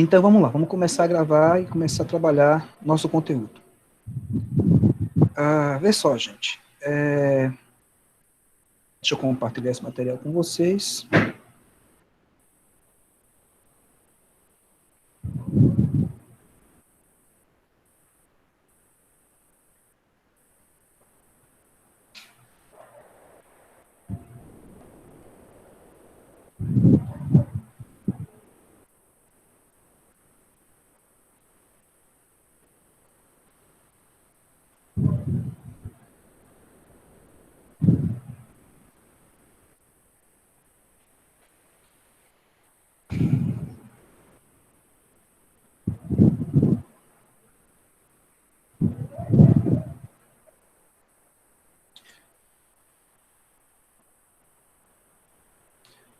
Então, vamos lá, vamos começar a gravar e começar a trabalhar nosso conteúdo. Vê só, gente. Deixa eu compartilhar esse material com vocês.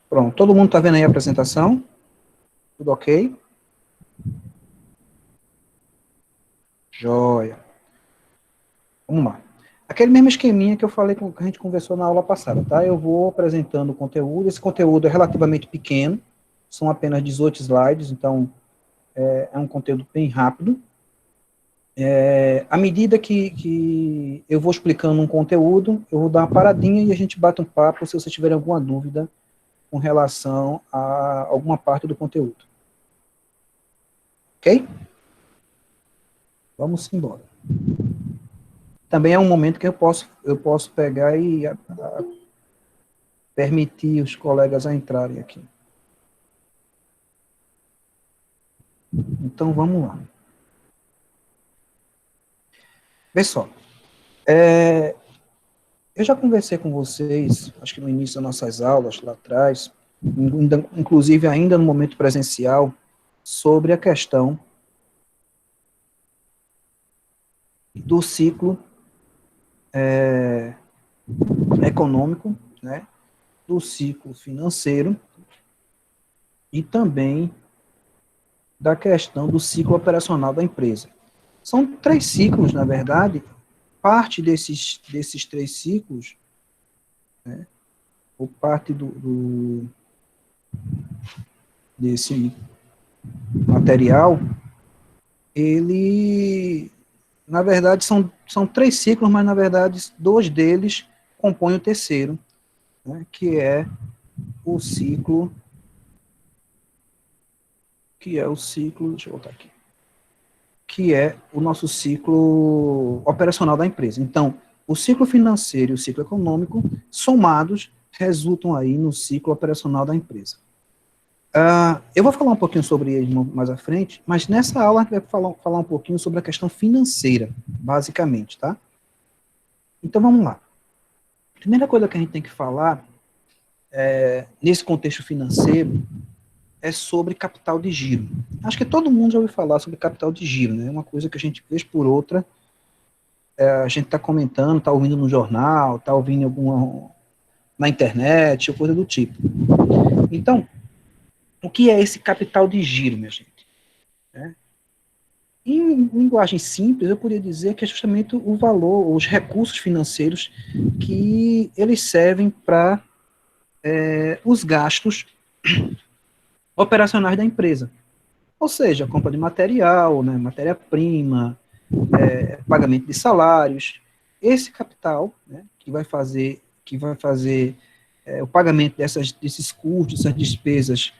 Pronto, todo mundo está vendo aí a apresentação? Tudo ok? Joia. Vamos lá. Aquele mesmo esqueminha que eu falei, que a gente conversou na aula passada, tá? Eu vou apresentando o conteúdo. Esse conteúdo é relativamente pequeno, são apenas 18 slides, então é um conteúdo bem rápido. À medida que eu vou explicando um conteúdo, eu vou dar uma paradinha e a gente bate um papo se vocês tiverem alguma dúvida com relação a alguma parte do conteúdo. Ok? Vamos embora. Também é um momento que eu posso pegar e permitir os colegas a entrarem aqui. Então, vamos lá. Vê só. Eu já conversei com vocês, acho que no início das nossas aulas, lá atrás, inclusive ainda no momento presencial, sobre a questão do ciclo econômico, né, do ciclo financeiro e também da questão do ciclo operacional da empresa. São 3 ciclos, na verdade. Parte desses 3 ciclos, né, ou parte desse material, ele, na verdade, são 3 ciclos, mas, na verdade, 2 deles compõem o terceiro, né, que é o ciclo, deixa eu voltar aqui, que é o nosso ciclo operacional da empresa. Então, o ciclo financeiro e o ciclo econômico, somados, resultam aí no ciclo operacional da empresa. Eu vou falar um pouquinho sobre ele mais à frente, mas nessa aula a gente vai falar um pouquinho sobre a questão financeira, basicamente, tá? Então, vamos lá. A primeira coisa que a gente tem que falar, nesse contexto financeiro, é sobre capital de giro. Acho que todo mundo já ouviu falar sobre capital de giro, né? É uma coisa que a gente, vez por outra, a gente está comentando, está ouvindo no jornal, está ouvindo na internet, ou coisa do tipo. Então, o que é esse capital de giro, minha gente? Em linguagem simples, eu poderia dizer que é justamente o valor, os recursos financeiros que eles servem para os gastos operacionais da empresa. Ou seja, compra de material, né, matéria-prima, pagamento de salários. Esse capital, né, que vai fazer o pagamento desses custos, essas despesas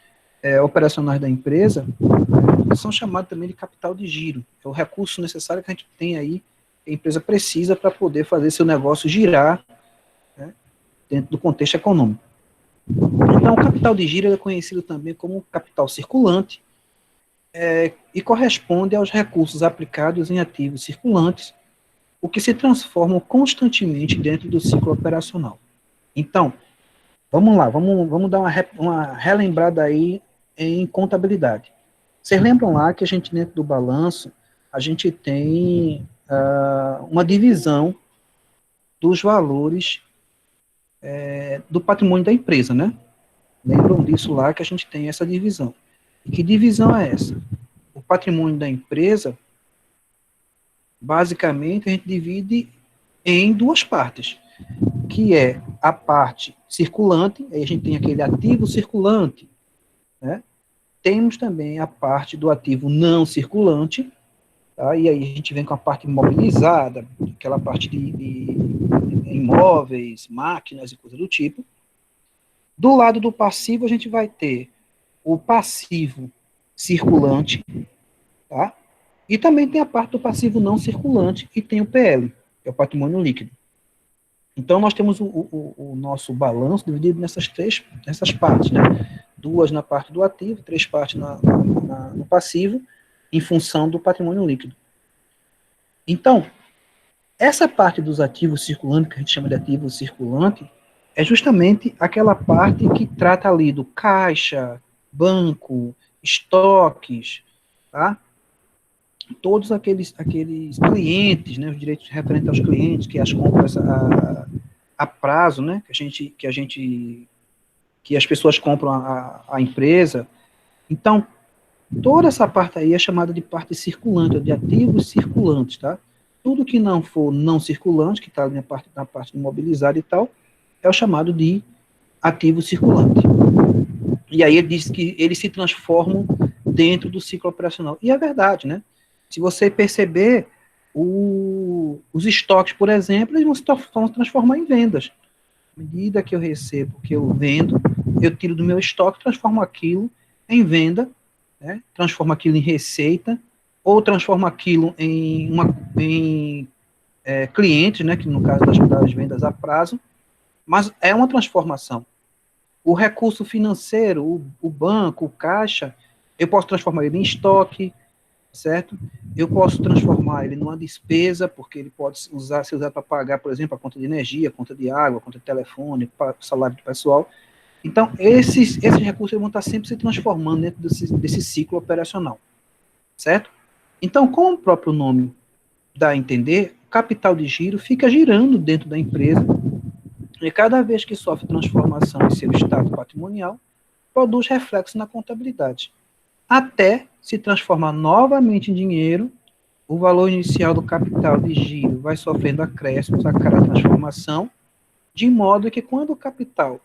operacionais da empresa, são chamados também de capital de giro. É o recurso necessário que a gente tem aí, que a empresa precisa para poder fazer seu negócio girar, né, dentro do contexto econômico. Então, o capital de giro é conhecido também como capital circulante, e corresponde aos recursos aplicados em ativos circulantes, o que se transformam constantemente dentro do ciclo operacional. Então, vamos lá, vamos dar uma relembrada aí em contabilidade. Vocês lembram lá que a gente, dentro do balanço, a gente tem uma divisão dos valores do patrimônio da empresa, né? Lembram disso lá que a gente tem essa divisão. E que divisão é essa? O patrimônio da empresa, basicamente, a gente divide em 2 partes, que é a parte circulante, aí a gente tem aquele ativo circulante, né? Temos também a parte do ativo não circulante, tá? E aí a gente vem com a parte imobilizada, aquela parte de imóveis, máquinas e coisa do tipo. Do lado do passivo, a gente vai ter o passivo circulante, tá? E também tem a parte do passivo não circulante e tem o PL, que é o patrimônio líquido. Então, nós temos o nosso balanço dividido nessas partes, né? 2 na parte do ativo, 3 partes no passivo, em função do patrimônio líquido. Então, essa parte dos ativos circulantes, que a gente chama de ativo circulante, é justamente aquela parte que trata ali do caixa, banco, estoques, tá? Todos aqueles clientes, né, os direitos referentes aos clientes, que as compras a prazo, né, que as pessoas compram a empresa. Então, toda essa parte aí é chamada de parte circulante, ou de ativos circulantes, tá? Tudo que não for não circulante, que está na parte imobilizada e tal, é o chamado de ativo circulante. E aí ele diz que eles se transformam dentro do ciclo operacional. E é verdade, né? Se você perceber, os estoques, por exemplo, eles vão se transformar em vendas. À medida que eu recebo, que eu vendo, eu tiro do meu estoque, transformo aquilo em venda, né? Transformo aquilo em receita, ou transformo aquilo em clientes, né? Que no caso das vendas a prazo, mas é uma transformação. O recurso financeiro, o banco, o caixa, eu posso transformar ele em estoque, certo? Eu posso transformar ele numa despesa, porque ele pode ser usado para pagar, por exemplo, a conta de energia, a conta de água, a conta de telefone, o salário do pessoal. Então, esses recursos vão estar sempre se transformando dentro desse ciclo operacional, certo? Então, como o próprio nome dá a entender, o capital de giro fica girando dentro da empresa, e cada vez que sofre transformação em seu estado patrimonial, produz reflexo na contabilidade, até se transformar novamente em dinheiro. O valor inicial do capital de giro vai sofrendo acréscimos a cada transformação, de modo que quando o capital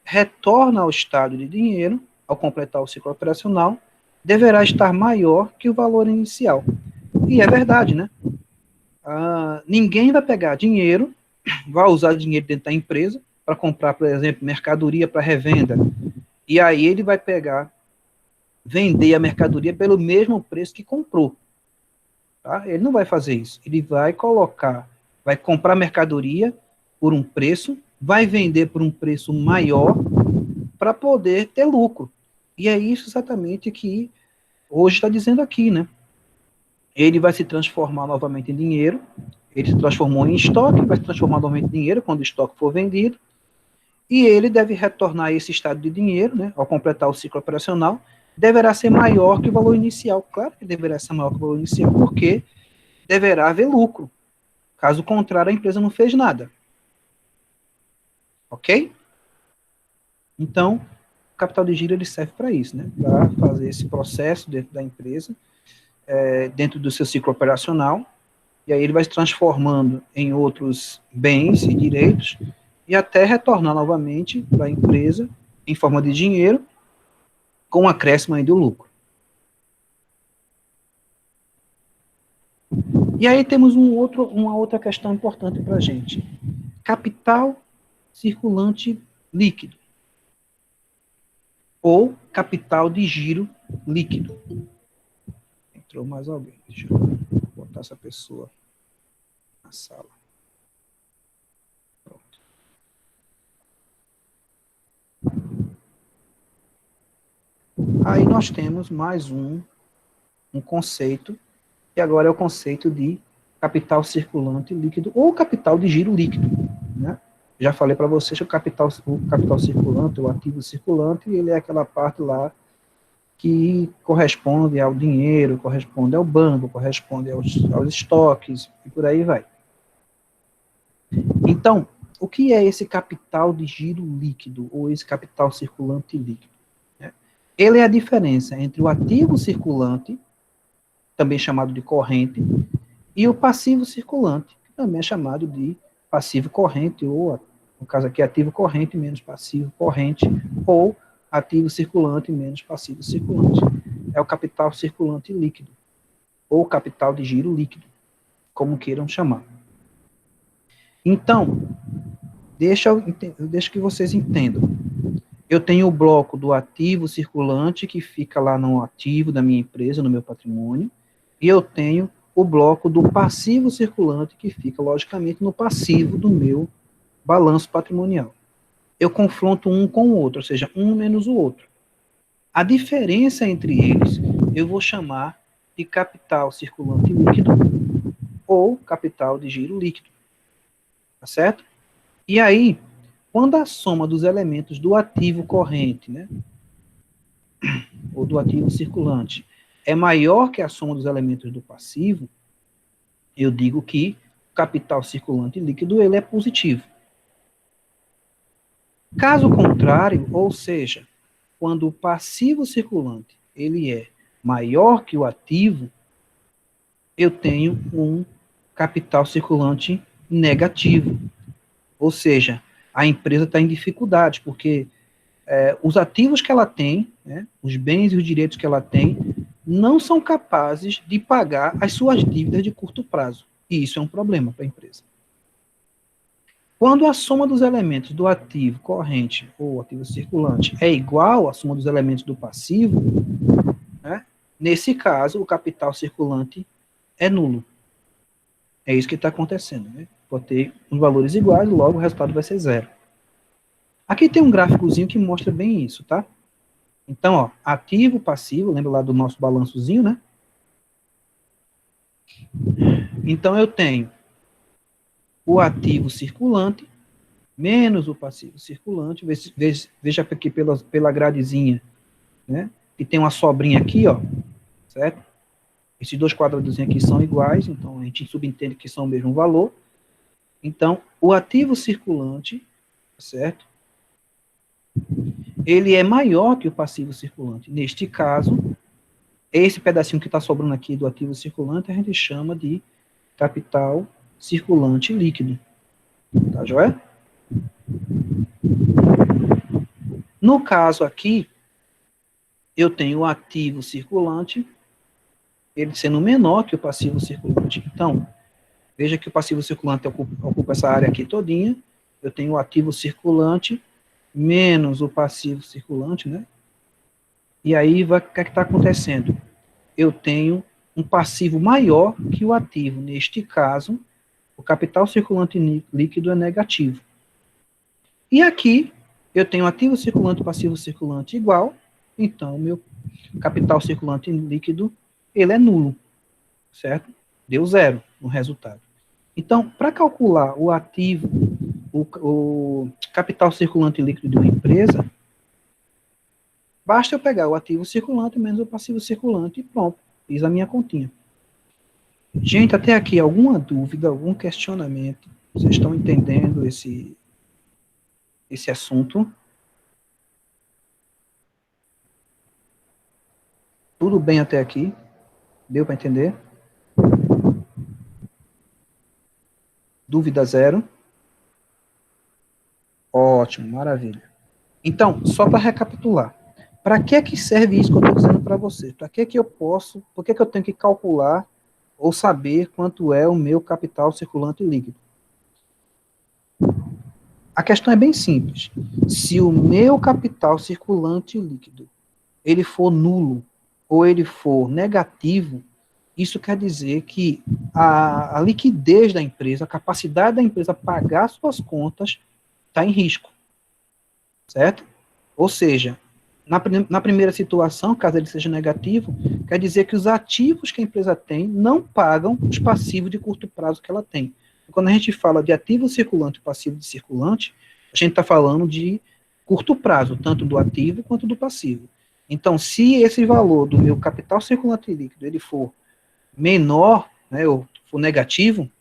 retorna ao estado de dinheiro, ao completar o ciclo operacional, deverá estar maior que o valor inicial. E é verdade, né? Ninguém vai pegar dinheiro, vai usar dinheiro dentro da empresa para comprar, por exemplo, mercadoria para revenda, e aí ele vai vender a mercadoria pelo mesmo preço que comprou. Tá? Ele não vai fazer isso. Ele vai comprar mercadoria por um preço, vai vender por um preço maior para poder ter lucro. E é isso exatamente que hoje está dizendo aqui, né? Ele vai se transformar novamente em dinheiro, ele se transformou em estoque, vai se transformar novamente em dinheiro quando o estoque for vendido, e ele deve retornar a esse estado de dinheiro, né, ao completar o ciclo operacional, deverá ser maior que o valor inicial. Claro que deverá ser maior que o valor inicial, porque deverá haver lucro. Caso contrário, a empresa não fez nada. Ok? Então, o capital de giro ele serve para isso, né? Para fazer esse processo dentro da empresa, dentro do seu ciclo operacional, e aí ele vai se transformando em outros bens e direitos, e até retornar novamente para a empresa em forma de dinheiro, com um acréscimo aí do lucro. E aí temos uma outra questão importante para a gente. Capital circulante líquido. Ou capital de giro líquido. Entrou mais alguém. Deixa eu botar essa pessoa na sala. Pronto. Aí nós temos mais um conceito, que agora é o conceito de capital circulante líquido, ou capital de giro líquido, né? Já falei para vocês que o capital circulante, o ativo circulante, ele é aquela parte lá que corresponde ao dinheiro, corresponde ao banco, corresponde aos estoques, e por aí vai. Então, o que é esse capital de giro líquido, ou esse capital circulante líquido? Ele é a diferença entre o ativo circulante, também chamado de corrente, e o passivo circulante, que também é chamado de passivo corrente, ou, no caso aqui, ativo corrente menos passivo corrente, ou ativo circulante menos passivo circulante. É o capital circulante líquido, ou capital de giro líquido, como queiram chamar. Então, deixa que vocês entendam. Eu tenho o bloco do ativo circulante, que fica lá no ativo da minha empresa, no meu patrimônio, e eu tenho o bloco do passivo circulante, que fica, logicamente, no passivo do meu balanço patrimonial. Eu confronto um com o outro, ou seja, um menos o outro. A diferença entre eles, eu vou chamar de capital circulante líquido ou capital de giro líquido. Tá certo? E aí, quando a soma dos elementos do ativo corrente, né, ou do ativo circulante, é maior que a soma dos elementos do passivo, eu digo que o capital circulante líquido ele é positivo. Caso contrário, ou seja, quando o passivo circulante ele é maior que o ativo, eu tenho um capital circulante negativo. Ou seja, a empresa está em dificuldades, porque os ativos que ela tem, né, os bens e os direitos que ela tem, não são capazes de pagar as suas dívidas de curto prazo. E isso é um problema para a empresa. Quando a soma dos elementos do ativo corrente ou ativo circulante é igual à soma dos elementos do passivo, né, nesse caso, o capital circulante é nulo. É isso que está acontecendo. Né? Pode ter os valores iguais, logo o resultado vai ser zero. Aqui tem um gráficozinho que mostra bem isso, tá? Então, ó, ativo, passivo, lembra lá do nosso balançozinho, né? Então, eu tenho o ativo circulante menos o passivo circulante. Veja aqui pela gradezinha, né? Que tem uma sobrinha aqui, ó, certo? Esses dois quadradozinhos aqui são iguais, então a gente subentende que são o mesmo valor. Então, o ativo circulante, certo? Ele é maior que o passivo circulante. Neste caso, esse pedacinho que está sobrando aqui do ativo circulante, a gente chama de capital circulante líquido. Tá, joia? No caso aqui, eu tenho o ativo circulante, ele sendo menor que o passivo circulante. Então, veja que o passivo circulante ocupa essa área aqui todinha. Eu tenho o ativo circulante menos o passivo circulante, né? E aí, o que é que está acontecendo? Eu tenho um passivo maior que o ativo. Neste caso, o capital circulante líquido é negativo. E aqui, eu tenho ativo circulante e passivo circulante igual, então, meu capital circulante líquido, ele é nulo, certo? Deu zero no resultado. Então, para calcular o ativo, o capital circulante líquido de uma empresa, basta eu pegar o ativo circulante menos o passivo circulante e pronto, fiz a minha continha. Gente, até aqui, alguma dúvida, algum questionamento? Vocês estão entendendo esse assunto? Tudo bem até aqui? Deu para entender? Dúvida zero? Ótimo, maravilha. Então, só para recapitular. Para que serve isso que eu estou dizendo para você? Para que eu posso, por que eu tenho que calcular ou saber quanto é o meu capital circulante líquido? A questão é bem simples. Se o meu capital circulante líquido ele for nulo ou ele for negativo, isso quer dizer que a liquidez da empresa, a capacidade da empresa pagar suas contas está em risco, certo? Ou seja, na primeira situação, caso ele seja negativo, quer dizer que os ativos que a empresa tem não pagam os passivos de curto prazo que ela tem. Quando a gente fala de ativo circulante e passivo de circulante, a gente está falando de curto prazo, tanto do ativo quanto do passivo. Então, se esse valor do meu capital circulante líquido ele for menor, né, ou for negativo,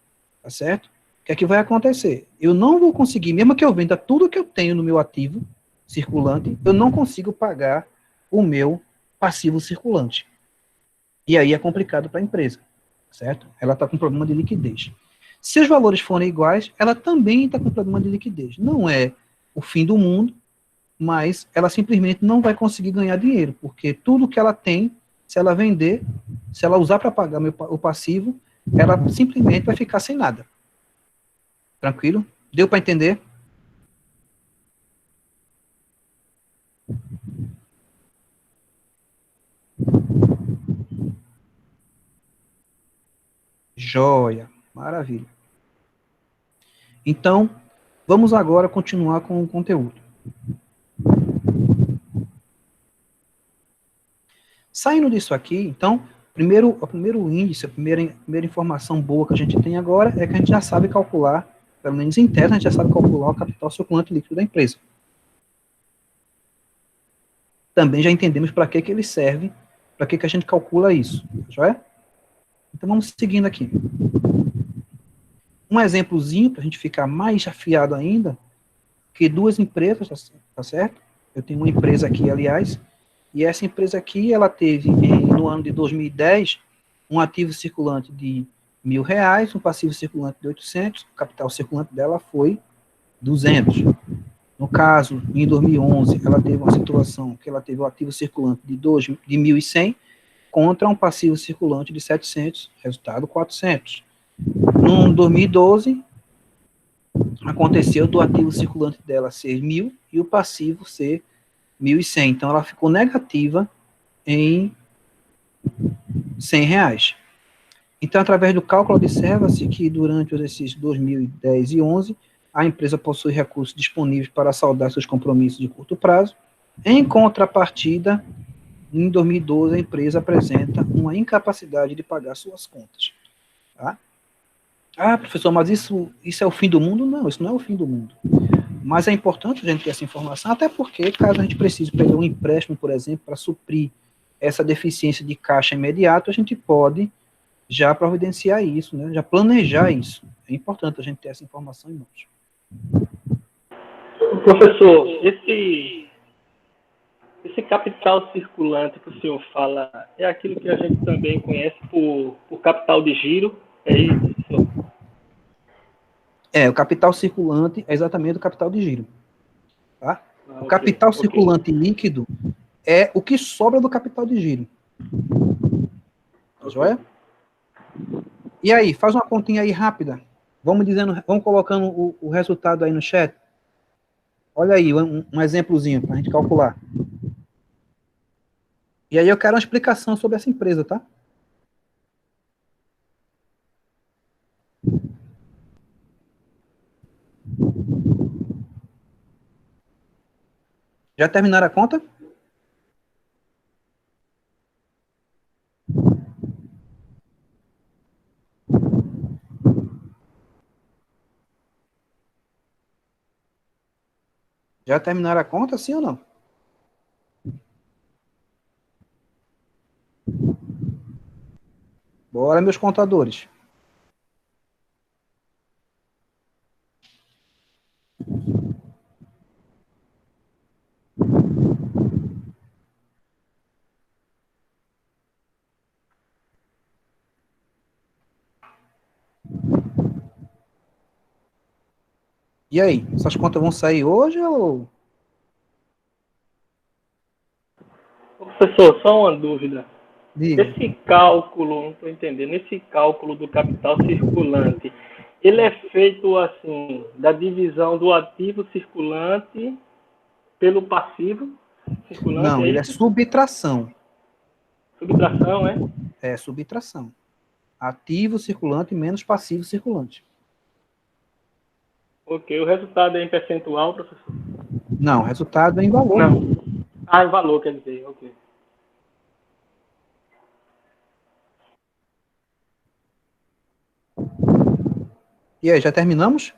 tá certo? O que é que vai acontecer? Eu não vou conseguir, mesmo que eu venda tudo que eu tenho no meu ativo circulante, eu não consigo pagar o meu passivo circulante. E aí é complicado para a empresa, certo? Ela está com problema de liquidez. Se os valores forem iguais, ela também está com problema de liquidez. Não é o fim do mundo, mas ela simplesmente não vai conseguir ganhar dinheiro, porque tudo que ela tem, se ela vender, se ela usar para pagar o passivo, ela simplesmente vai ficar sem nada. Tranquilo? Deu para entender? Joia, maravilha. Então, vamos agora continuar com o conteúdo. Saindo disso aqui, então, o primeiro índice, a primeira informação boa que a gente tem agora é que a gente já sabe calcular, pelo menos em tese, a gente já sabe calcular o capital circulante líquido da empresa. Também já entendemos para que ele serve, para que a gente calcula isso, já é? Então, vamos seguindo aqui. Um exemplozinho, para a gente ficar mais afiado ainda, que duas empresas, tá certo? Eu tenho uma empresa aqui, aliás, e essa empresa aqui, ela teve, no ano de 2010, um ativo circulante de R$ 1.000, um passivo circulante de 800, o capital circulante dela foi 200. No caso, em 2011, ela teve uma situação que ela teve um ativo circulante de 1.100 contra um passivo circulante de 700, resultado 400. No 2012, aconteceu do ativo circulante dela ser 1.000 e o passivo ser 1.100. Então, ela ficou negativa em R$ 100. Então, através do cálculo, observa-se que durante os exercícios 2010 e 11, a empresa possui recursos disponíveis para saldar seus compromissos de curto prazo. Em contrapartida, em 2012, a empresa apresenta uma incapacidade de pagar suas contas. Tá? Ah, professor, mas isso é o fim do mundo? Não, isso não é o fim do mundo. Mas é importante a gente ter essa informação, até porque, caso a gente precise pegar um empréstimo, por exemplo, para suprir essa deficiência de caixa imediato, a gente pode já providenciar isso, né? Já planejar isso. É importante a gente ter essa informação em mãos. Professor, esse capital circulante que o senhor fala é aquilo que a gente também conhece por capital de giro, é isso, senhor? O capital circulante é exatamente o capital de giro. Tá? O capital circulante líquido é o que sobra do capital de giro. Tá joia? E aí, faz uma continha aí rápida. Vamos colocando o resultado aí no chat. Olha aí, um exemplozinho para a gente calcular. E aí eu quero uma explicação sobre essa empresa, tá? Já terminaram a conta? Já terminaram a conta, sim ou não? Bora, meus contadores. E aí, essas contas vão sair hoje ou... Professor, só uma dúvida. Diga. Esse cálculo, não estou entendendo, esse cálculo do capital circulante, ele é feito assim, da divisão do ativo circulante pelo passivo circulante, Não, é ele é isso? subtração. Subtração, é? É subtração. Ativo circulante menos passivo circulante. Ok, o resultado é em percentual, professor? Não, o resultado é em valor. Não. Ah, em valor, quer dizer, ok. E aí, já terminamos?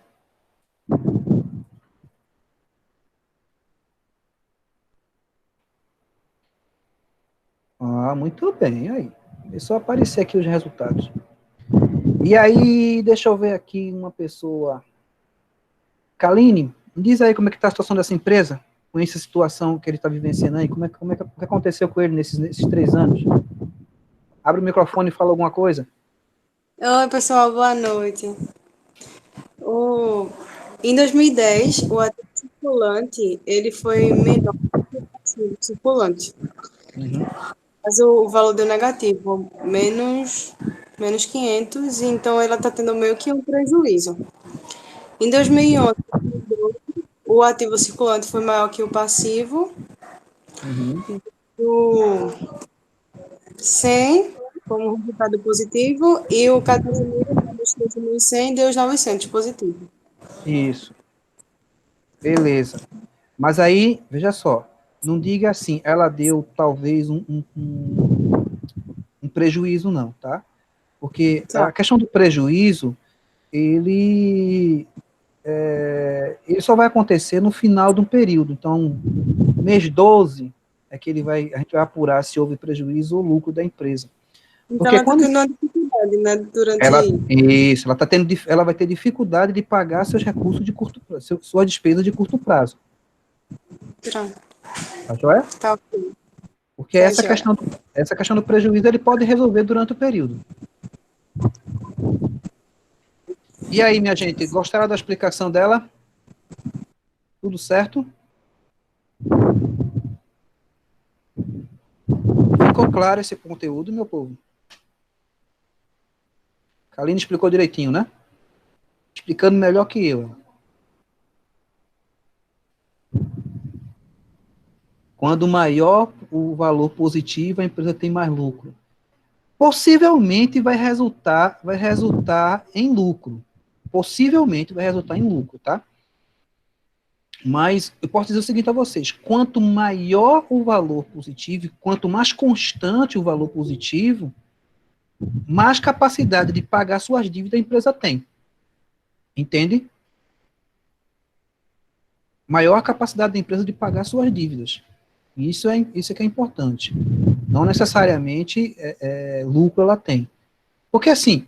Ah, muito bem. Aí, começou a aparecer aqui os resultados. E aí, deixa eu ver aqui uma pessoa. Kaline, diz aí como é que está a situação dessa empresa, com essa situação que ele está vivenciando aí, o que aconteceu com ele nesses 3 anos? Abre o microfone e fala alguma coisa. Oi, pessoal, boa noite. Em 2010, o ativo circulante, ele foi menor que o passivo circulante. Uhum. Mas o valor deu negativo, menos 500, então ela está tendo meio que um prejuízo. Em 2011, o ativo circulante foi maior que o passivo, Uhum. o 100 como resultado positivo, e o 14.000 menos 13.100 deu os 900 positivo. Isso. Beleza. Mas aí, veja só, não diga assim, ela deu talvez um prejuízo, não, tá? Porque Tá. a questão do prejuízo, ele só vai acontecer no final do período. Então, mês 12 é que a gente vai apurar se houve prejuízo ou lucro da empresa. Então Porque ela está quando tendo uma dificuldade, né, ela, durante... isso, ela vai ter dificuldade de pagar seus recursos de curto prazo, sua despesa de curto prazo. Pronto, Tá joia? tá ok. Porque Tá joia. essa questão do prejuízo ele pode resolver durante o período. E aí, minha gente, gostaram da explicação dela? Tudo certo? Ficou claro esse conteúdo, meu povo? Kaline explicou direitinho, né? Explicando melhor que eu. Quando maior o valor positivo, a empresa tem mais lucro. Possivelmente vai resultar em lucro. Possivelmente vai resultar em lucro, tá? Mas eu posso dizer o seguinte a vocês: quanto maior o valor positivo, quanto mais constante o valor positivo, mais capacidade de pagar suas dívidas a empresa tem. Entende? Maior a capacidade da empresa de pagar suas dívidas. Isso é que é importante. Não necessariamente lucro ela tem. Porque assim,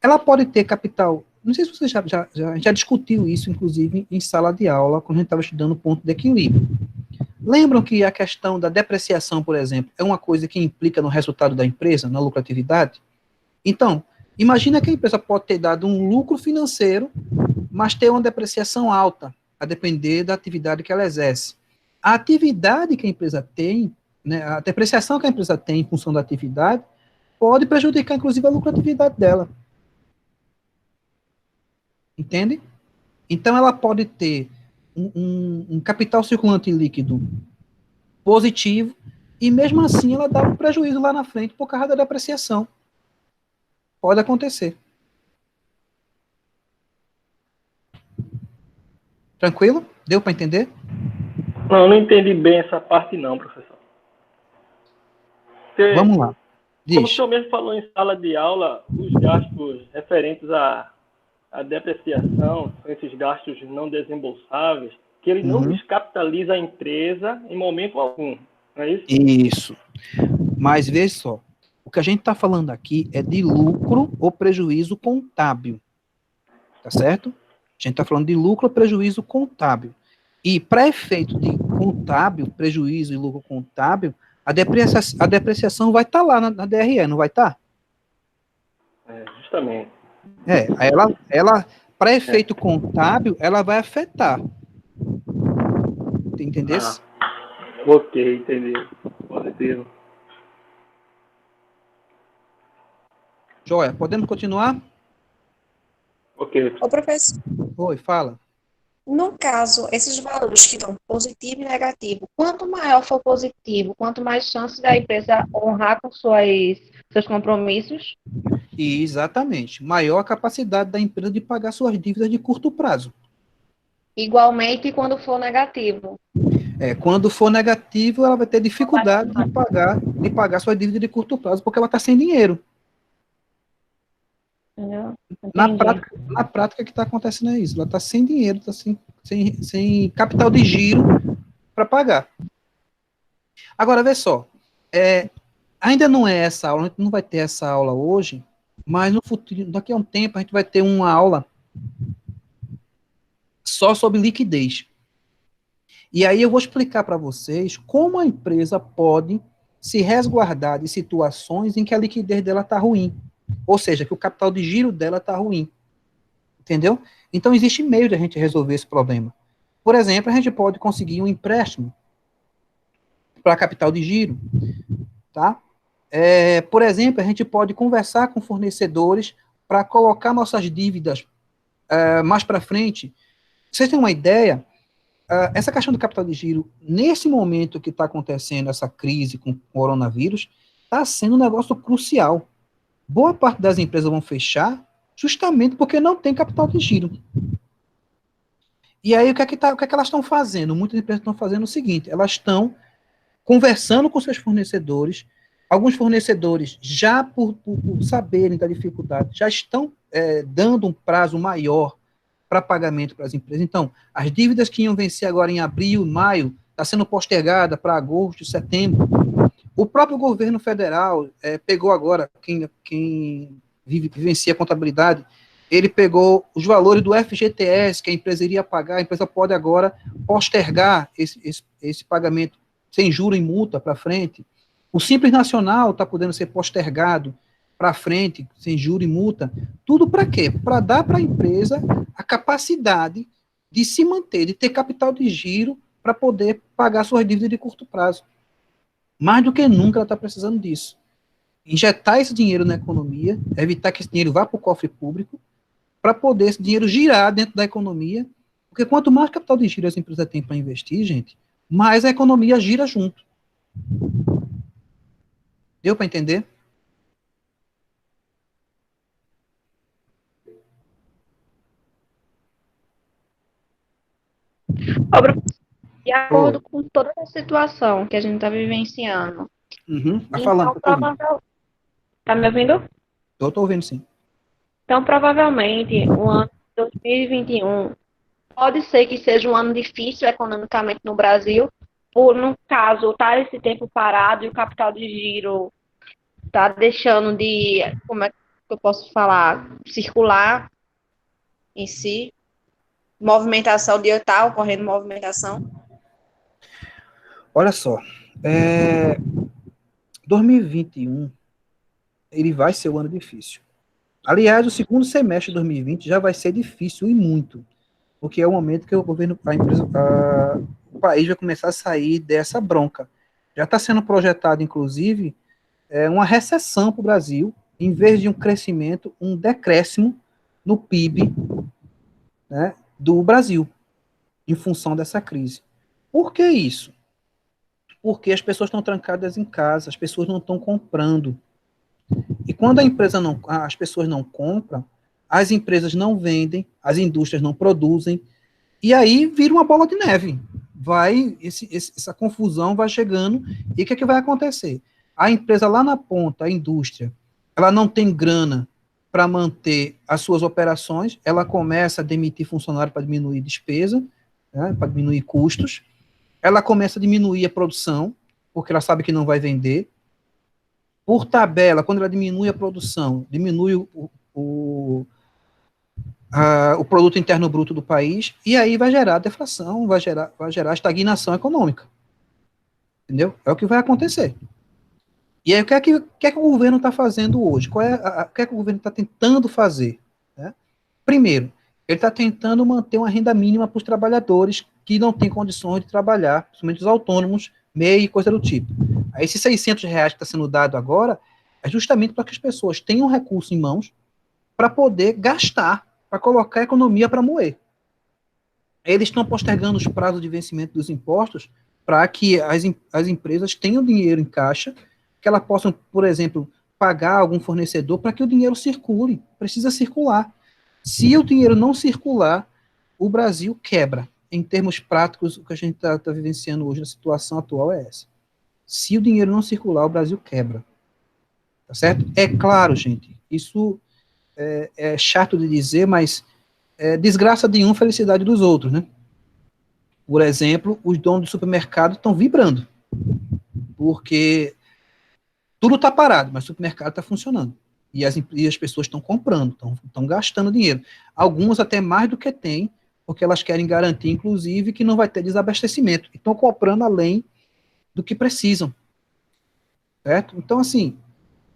ela pode ter capital. Não sei se você já discutiu isso, inclusive, em sala de aula, quando a gente estava estudando o ponto de equilíbrio. Lembram que a questão da depreciação, por exemplo, é uma coisa que implica no resultado da empresa, na lucratividade? Então, imagina que a empresa pode ter dado um lucro financeiro, mas ter uma depreciação alta, a depender da atividade que ela exerce. A atividade que a empresa tem, né, a depreciação que a empresa tem em função da atividade, pode prejudicar, inclusive, a lucratividade dela. Entende? Então, ela pode ter um capital circulante líquido positivo, e mesmo assim ela dá um prejuízo lá na frente por causa da depreciação. Pode acontecer. Tranquilo? Deu para entender? Não entendi bem essa parte não, professor. Porque, Vamos lá. como o Diz. senhor mesmo falou em sala de aula, os gastos referentes à depreciação, são esses gastos não desembolsáveis, que ele não Uhum. descapitaliza a empresa em momento algum, não é isso? Isso. Mas veja só, o que a gente está falando aqui é de lucro ou prejuízo contábil. Tá certo? A gente está falando de lucro ou prejuízo contábil. E para efeito de contábil, prejuízo e lucro contábil, a depreciação vai estar lá na DRE, não vai estar? Justamente. Aí ela para efeito contábil, ela vai afetar. Entendeu? Ok, entendi. Positivo. Joia, podemos continuar? Ok. Ô, professor, Oi, fala. no caso, esses valores que dão positivo e negativo, quanto maior for positivo, quanto mais chance da empresa honrar com seus compromissos, E exatamente. Maior a capacidade da empresa de pagar suas dívidas de curto prazo. igualmente quando for negativo. Quando for negativo, ela vai ter dificuldade de pagar sua dívida de curto prazo, porque ela está sem dinheiro. Entendeu? Na Entendi. prática, na prática, o que está acontecendo é isso. Ela está sem dinheiro, está sem capital de giro para pagar. Agora, vê só. Ainda não é essa aula, a gente não vai ter essa aula hoje, mas no futuro, daqui a um tempo, a gente vai ter uma aula só sobre liquidez. E aí eu vou explicar para vocês como a empresa pode se resguardar de situações em que a liquidez dela está ruim. Ou seja, que o capital de giro dela está ruim. Entendeu? Então, existe meio de a gente resolver esse problema. Por exemplo, a gente pode conseguir um empréstimo para capital de giro, tá? Por exemplo, a gente pode conversar com fornecedores para colocar nossas dívidas mais para frente. Vocês têm uma ideia? Essa questão do capital de giro, nesse momento que está acontecendo essa crise com o coronavírus, está sendo um negócio crucial. Boa parte das empresas vão fechar justamente porque não tem capital de giro. E aí, o que é que elas estão fazendo? Muitas empresas estão fazendo o seguinte, elas estão conversando com seus fornecedores, alguns fornecedores, já por saberem da dificuldade, já estão dando um prazo maior para pagamento para as empresas. Então, as dívidas que iam vencer agora em abril, maio, está sendo postergada para agosto, setembro. O próprio governo federal pegou agora, quem vivencia a contabilidade, ele pegou os valores do FGTS que a empresa iria pagar, a empresa pode agora postergar esse pagamento sem juro e multa para frente. O Simples Nacional está podendo ser postergado para frente, sem juro e multa. Tudo para quê? Para dar para a empresa a capacidade de se manter, de ter capital de giro para poder pagar suas dívidas de curto prazo. Mais do que nunca ela está precisando disso. Injetar esse dinheiro na economia, evitar que esse dinheiro vá para o cofre público, para poder esse dinheiro girar dentro da economia, porque quanto mais capital de giro as empresas têm para investir, gente, mais a economia gira junto. Deu para entender? De acordo com toda a situação que a gente está vivenciando. Tá falando, Tá me ouvindo? Tô ouvindo, sim. Então, provavelmente, o ano de 2021 pode ser que seja um ano difícil economicamente no Brasil, por, no caso, estar esse tempo parado e o capital de giro tá deixando de, como é que eu posso falar, circular em si, movimentação de estar ocorrendo movimentação. Olha só, 2021, ele vai ser um ano difícil. Aliás, o segundo semestre de 2020 já vai ser difícil e muito, porque é o momento que o governo, o país vai começar a sair dessa bronca. Já está sendo projetado, inclusive, uma recessão para o Brasil, em vez de um crescimento, um decréscimo no PIB, né, do Brasil, em função dessa crise. Por que isso? Porque as pessoas estão trancadas em casa, as pessoas não estão comprando. E quando as pessoas não compram, as empresas não vendem, as indústrias não produzem, e aí vira uma bola de neve. Essa confusão vai chegando, e o que é que vai acontecer? A empresa lá na ponta, a indústria, ela não tem grana para manter as suas operações, ela começa a demitir funcionário para diminuir despesa, né, para diminuir custos, ela começa a diminuir a produção, porque ela sabe que não vai vender. Por tabela, quando ela diminui a produção, diminui o produto interno bruto do país, e aí vai gerar deflação, vai gerar estagnação econômica. Entendeu? É o que vai acontecer. E aí, o que é que o governo está fazendo hoje? O que é que o governo está tentando fazer? Né? Primeiro, ele está tentando manter uma renda mínima para os trabalhadores que não têm condições de trabalhar, principalmente os autônomos, MEI e coisa do tipo. Aí, esses R$600 que está sendo dado agora é justamente para que as pessoas tenham recurso em mãos para poder gastar, para colocar a economia para moer. Eles estão postergando os prazos de vencimento dos impostos para que as empresas tenham dinheiro em caixa, que elas possam, por exemplo, pagar algum fornecedor para que o dinheiro circule. Precisa circular. Se o dinheiro não circular, o Brasil quebra. Em termos práticos, o que a gente está vivenciando hoje, a situação atual é essa. Se o dinheiro não circular, o Brasil quebra. Tá certo? É claro, gente, isso é chato de dizer, mas é desgraça de um, felicidade dos outros, né? Por exemplo, os donos do supermercado estão vibrando, porque tudo está parado, mas o supermercado está funcionando. E as pessoas estão comprando, estão gastando dinheiro. Algumas até mais do que têm, porque elas querem garantir, inclusive, que não vai ter desabastecimento. E estão comprando além do que precisam. Certo? Então, assim,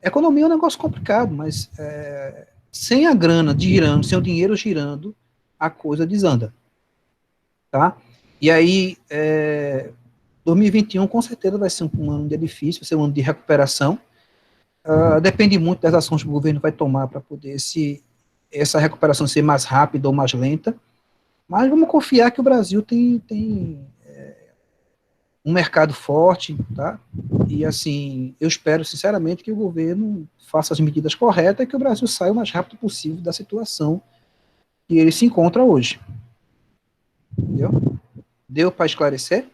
economia é um negócio complicado, mas sem a grana girando, sem o dinheiro girando, a coisa desanda. Tá? E aí, 2021 com certeza vai ser um ano de difícil, vai ser um ano de recuperação. Depende muito das ações que o governo vai tomar para poder essa recuperação ser mais rápida ou mais lenta. Mas vamos confiar que o Brasil tem um mercado forte, tá? E assim, eu espero sinceramente que o governo faça as medidas corretas e que o Brasil saia o mais rápido possível da situação que ele se encontra hoje. Entendeu? Deu para esclarecer?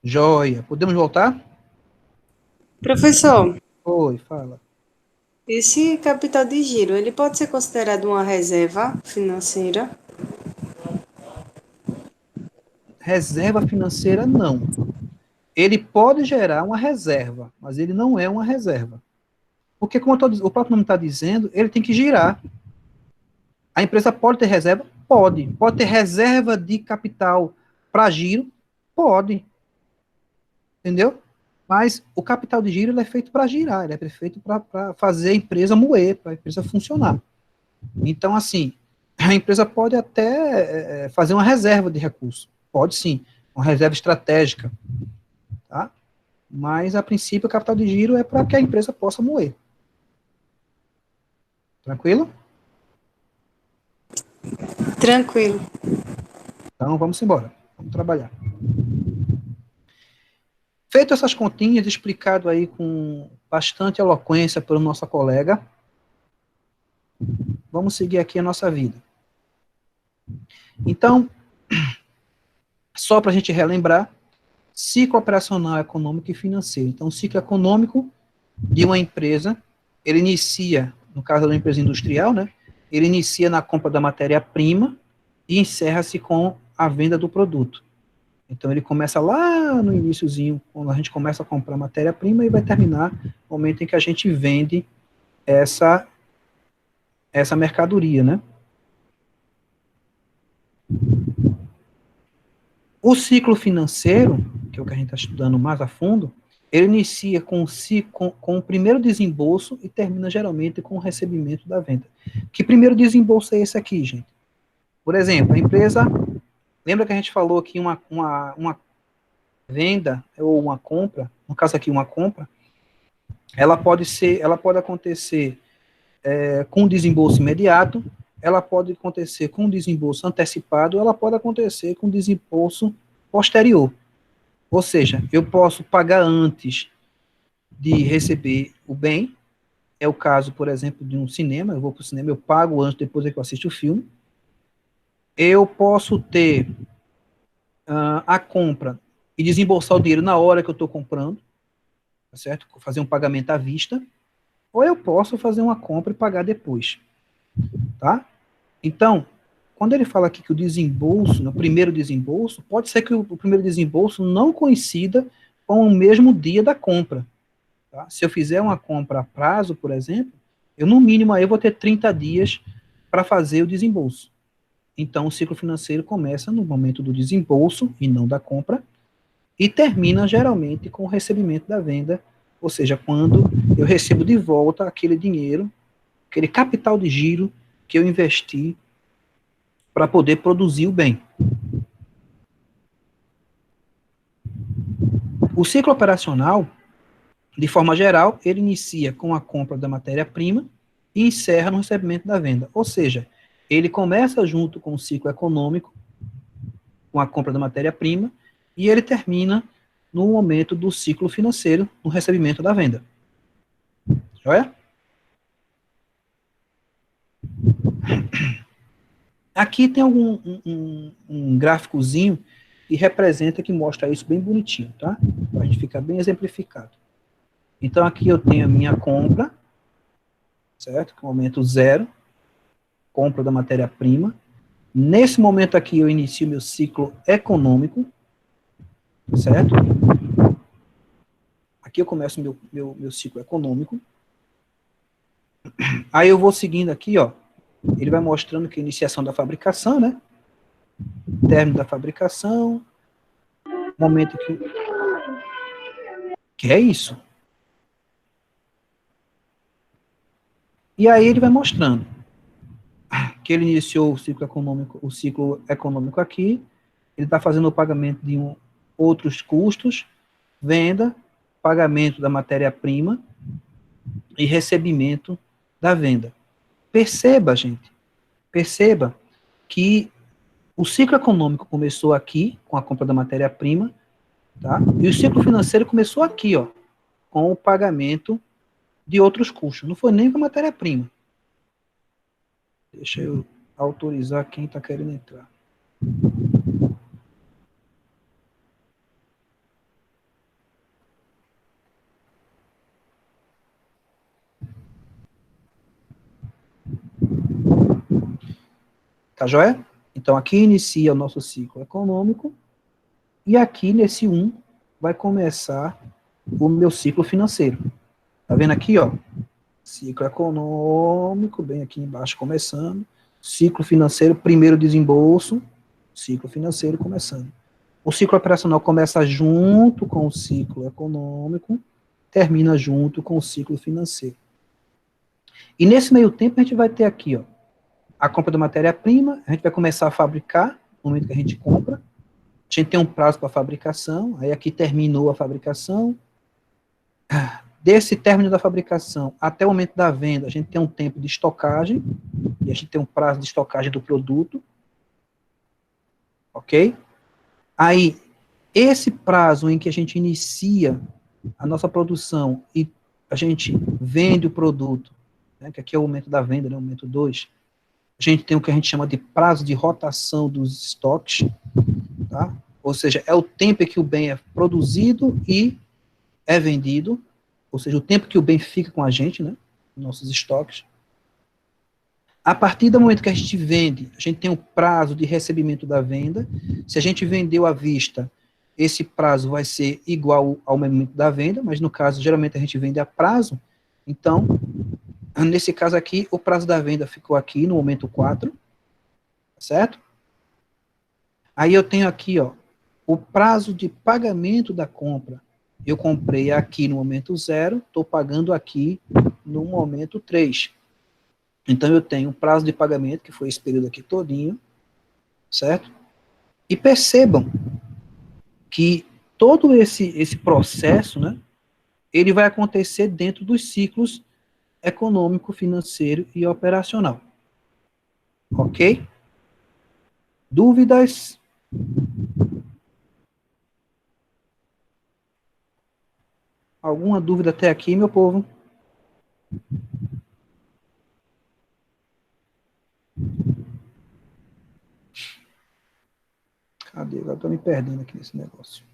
Joia. Podemos voltar? Professor, Oi, fala. esse capital de giro, ele pode ser considerado uma reserva financeira? Reserva financeira, não. Ele pode gerar uma reserva, mas ele não é uma reserva. Porque, como o próprio nome está dizendo, ele tem que girar. A empresa pode ter reserva? Pode. Pode ter reserva de capital para giro? Pode. Entendeu? Mas o capital de giro ele é feito para girar, ele é feito para fazer a empresa moer, para a empresa funcionar. Então, assim, a empresa pode até fazer uma reserva de recursos. Pode sim, uma reserva estratégica. Tá? Mas, a princípio, o capital de giro é para que a empresa possa moer. Tranquilo? Tranquilo. Então, vamos embora. Vamos trabalhar. Feito essas continhas, explicado aí com bastante eloquência pelo nosso colega, vamos seguir aqui a nossa vida. Então, só para a gente relembrar, ciclo operacional, econômico e financeiro. Então, o ciclo econômico de uma empresa, ele inicia, no caso da empresa industrial, né? Ele inicia na compra da matéria-prima e encerra-se com a venda do produto. Então, ele começa lá no iniciozinho, quando a gente começa a comprar matéria-prima, e vai terminar no momento em que a gente vende essa mercadoria, né? O ciclo financeiro, que é o que a gente está estudando mais a fundo, ele inicia com o primeiro desembolso e termina geralmente com o recebimento da venda. Que primeiro desembolso é esse aqui, gente? Por exemplo, a empresa, lembra que a gente falou que uma venda ou uma compra, no caso aqui uma compra, ela pode acontecer com desembolso imediato, ela pode acontecer com desembolso antecipado, ela pode acontecer com desembolso posterior. Ou seja, eu posso pagar antes de receber o bem, é o caso, por exemplo, de um cinema, eu vou para o cinema, eu pago antes, depois é que eu assisto o filme. Eu posso ter a compra e desembolsar o dinheiro na hora que eu estou comprando, tá certo? Fazer um pagamento à vista, ou eu posso fazer uma compra e pagar depois, tá? Então, quando ele fala aqui que o desembolso, no primeiro desembolso, pode ser que o primeiro desembolso não coincida com o mesmo dia da compra. Tá? Se eu fizer uma compra a prazo, por exemplo, eu no mínimo aí vou ter 30 dias para fazer o desembolso. Então, o ciclo financeiro começa no momento do desembolso e não da compra, e termina geralmente com o recebimento da venda, ou seja, quando eu recebo de volta aquele dinheiro, aquele capital de giro que eu investi para poder produzir o bem. O ciclo operacional, de forma geral, ele inicia com a compra da matéria-prima e encerra no recebimento da venda. Ou seja, ele começa junto com o ciclo econômico, com a compra da matéria-prima, e ele termina no momento do ciclo financeiro, no recebimento da venda. Joia? Aqui tem um gráficozinho que representa, que mostra isso bem bonitinho, tá? Para a gente ficar bem exemplificado. Então, aqui eu tenho a minha compra, certo? Que é o momento zero, compra da matéria-prima. Nesse momento aqui, eu inicio meu ciclo econômico, certo? Aqui eu começo meu ciclo econômico. Aí eu vou seguindo aqui, ó. Ele vai mostrando que a iniciação da fabricação, né? Término da fabricação. Momento que... Que é isso? E aí ele vai mostrando. que ele iniciou o ciclo econômico aqui, ele está fazendo o pagamento de outros custos, venda, pagamento da matéria-prima e recebimento da venda. Perceba, gente, perceba que o ciclo econômico começou aqui, com a compra da matéria-prima, tá? E o ciclo financeiro começou aqui, ó, com o pagamento de outros custos. Não foi nem com a matéria-prima. Deixa eu autorizar quem está querendo entrar. Tá joia? Então, aqui inicia o nosso ciclo econômico, e aqui, nesse 1, vai começar o meu ciclo financeiro. Tá vendo aqui, ó? Ciclo econômico, bem aqui embaixo começando. Ciclo financeiro, primeiro desembolso. Ciclo financeiro começando. O ciclo operacional começa junto com o ciclo econômico, termina junto com o ciclo financeiro. E nesse meio tempo a gente vai ter aqui, ó, a compra da matéria-prima, a gente vai começar a fabricar, no momento que a gente compra, a gente tem um prazo para a fabricação, aí aqui terminou a fabricação, desse término da fabricação até o momento da venda, a gente tem um tempo de estocagem, e a gente tem um prazo de estocagem do produto, ok? Aí, esse prazo em que a gente inicia a nossa produção e a gente vende o produto, né, que aqui é o momento da venda, né, o momento 2, a gente tem o que a gente chama de prazo de rotação dos estoques, tá? Ou seja, é o tempo em que o bem é produzido e é vendido, ou seja, o tempo que o bem fica com a gente, né, nossos estoques. A partir do momento que a gente vende, a gente tem um prazo de recebimento da venda. Se a gente vendeu à vista, esse prazo vai ser igual ao momento da venda, mas no caso, geralmente a gente vende a prazo, então, nesse caso aqui, o prazo da venda ficou aqui no momento 4, certo? Aí eu tenho aqui, ó, o prazo de pagamento da compra. Eu comprei aqui no momento 0, estou pagando aqui no momento 3. Então eu tenho um prazo de pagamento, que foi esse período aqui todinho, certo? E percebam que todo esse processo, né, ele vai acontecer dentro dos ciclos econômico, financeiro e operacional. Ok? Dúvidas? Alguma dúvida até aqui, meu povo? Cadê? Agora estou me perdendo aqui nesse negócio.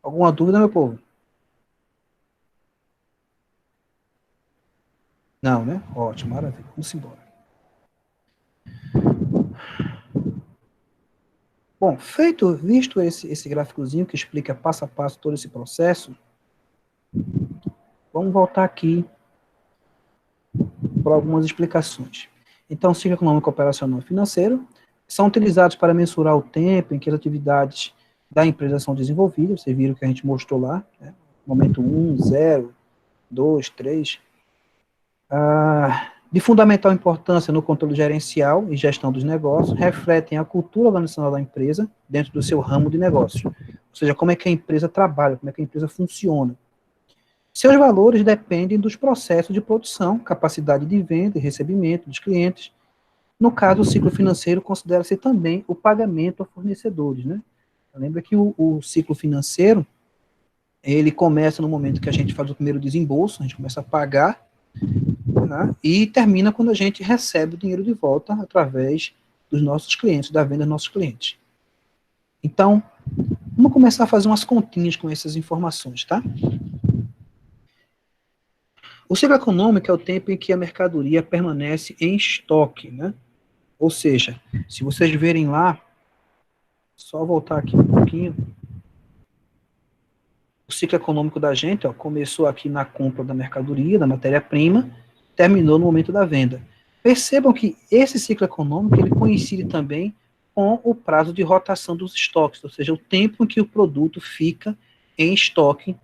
Alguma dúvida, meu povo? Não, né? Ótimo, maravilha. Vamos embora. Bom, visto esse gráficozinho que explica passo a passo todo esse processo, vamos voltar aqui para algumas explicações. Então, ciclo econômico, operacional e financeiro são utilizados para mensurar o tempo em que as atividades da empresa são desenvolvidas. Vocês viram que a gente mostrou lá, né? Momento 1, 0, 2, 3. De fundamental importância no controle gerencial e gestão dos negócios, refletem a cultura organizacional da empresa dentro do seu ramo de negócio. Ou seja, como é que a empresa trabalha, como é que a empresa funciona. Seus valores dependem dos processos de produção, capacidade de venda e recebimento dos clientes. No caso, o ciclo financeiro considera-se também o pagamento a fornecedores, né? Lembra que o ciclo financeiro, ele começa no momento que a gente faz o primeiro desembolso, a gente começa a pagar, né? E termina quando a gente recebe o dinheiro de volta através dos nossos clientes, da venda dos nossos clientes. Então, vamos começar a fazer umas continhas com essas informações, tá? O ciclo econômico é o tempo em que a mercadoria permanece em estoque, né? Ou seja, se vocês verem lá, só voltar aqui um pouquinho, o ciclo econômico da gente, ó, começou aqui na compra da mercadoria, da matéria-prima, terminou no momento da venda. Percebam que esse ciclo econômico, ele coincide também com o prazo de rotação dos estoques, ou seja, o tempo em que o produto fica em estoque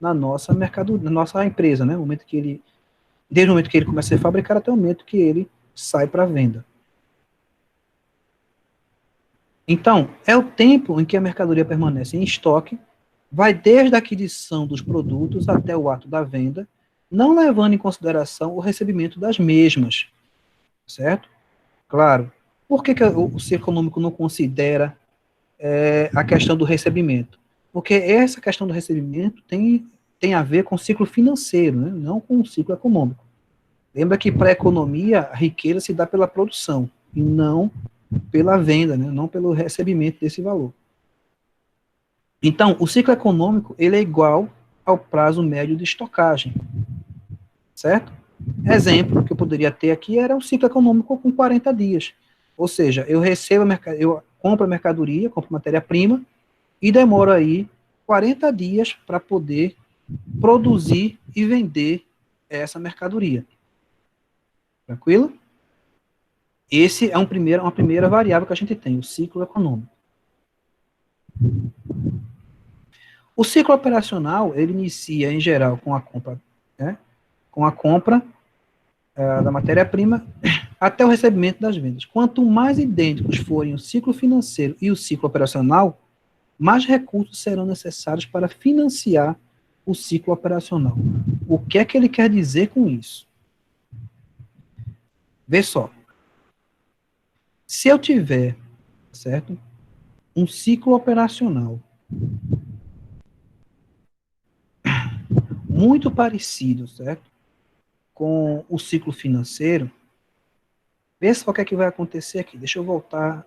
na nossa mercadoria, na nossa empresa, né? Desde o momento que ele começa a ser fabricado até o momento que ele sai para venda. Então, é o tempo em que a mercadoria permanece em estoque, vai desde a aquisição dos produtos até o ato da venda, não levando em consideração o recebimento das mesmas, certo? Claro. Por que o ciclo econômico não considera a questão do recebimento? Porque essa questão do recebimento tem a ver com o ciclo financeiro, né? Não com o ciclo econômico. Lembra que para a economia, a riqueza se dá pela produção, e não pela venda, né? Não pelo recebimento desse valor. Então, o ciclo econômico, ele é igual ao prazo médio de estocagem, certo? Exemplo que eu poderia ter aqui era um ciclo econômico com 40 dias. Ou seja, eu compro a mercadoria, compro matéria-prima, e demoro aí 40 dias para poder produzir e vender essa mercadoria. Tranquilo? Esse é uma primeira variável que a gente tem, o ciclo econômico. O ciclo operacional, ele inicia, em geral, com a compra, né, da matéria-prima até o recebimento das vendas. Quanto mais idênticos forem o ciclo financeiro e o ciclo operacional, mais recursos serão necessários para financiar o ciclo operacional. O que é que ele quer dizer com isso? Vê só. Se eu tiver, certo, um ciclo operacional muito parecido, certo, com o ciclo financeiro, vê só o que é que vai acontecer aqui. Deixa eu voltar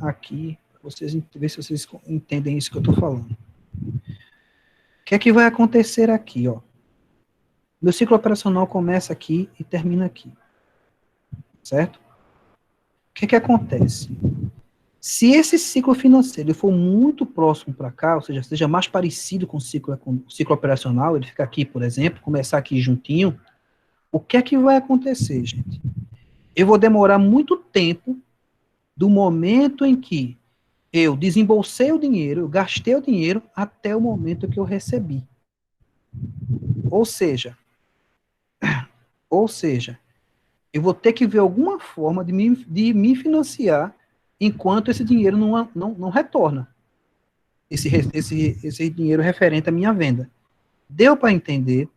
aqui, para vocês ver se vocês entendem isso que eu estou falando. O que é que vai acontecer aqui, ó? Meu ciclo operacional começa aqui e termina aqui, certo? O que é que acontece? Se esse ciclo financeiro for muito próximo para cá, ou seja mais parecido com o ciclo operacional, ele fica aqui, por exemplo, começar aqui juntinho, o que é que vai acontecer, gente? Eu vou demorar muito tempo do momento em que eu desembolsei o dinheiro, eu gastei o dinheiro, até o momento que eu recebi. Ou seja, eu vou ter que ver alguma forma de me financiar enquanto esse dinheiro não retorna. Esse dinheiro referente à minha venda. Deu para entender?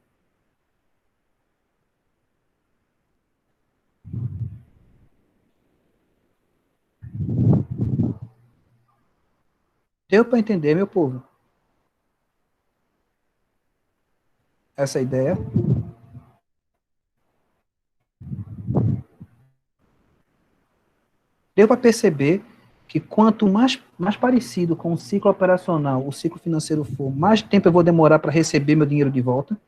Deu para entender, meu povo? Essa ideia? Deu para perceber que quanto mais parecido com o ciclo operacional, o ciclo financeiro for, mais tempo eu vou demorar para receber meu dinheiro de volta?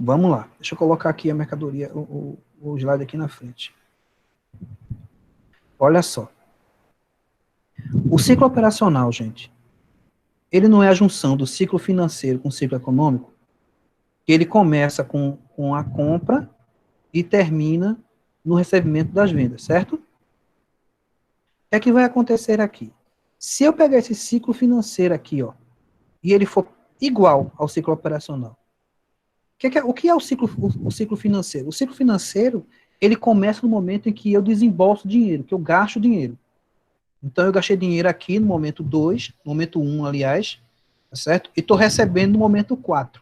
Vamos lá. Deixa eu colocar aqui a mercadoria, o slide aqui na frente. Olha só. O ciclo operacional, gente, ele não é a junção do ciclo financeiro com o ciclo econômico. Ele começa com a compra e termina no recebimento das vendas, certo? O que é que vai acontecer aqui? Se eu pegar esse ciclo financeiro aqui, ó, e ele for igual ao ciclo operacional, o que é o ciclo financeiro? O ciclo financeiro, ele começa no momento em que eu desembolso dinheiro, que eu gasto dinheiro. Então, eu gastei dinheiro aqui no momento 2, no momento 1, aliás, tá certo? E estou recebendo no momento 4.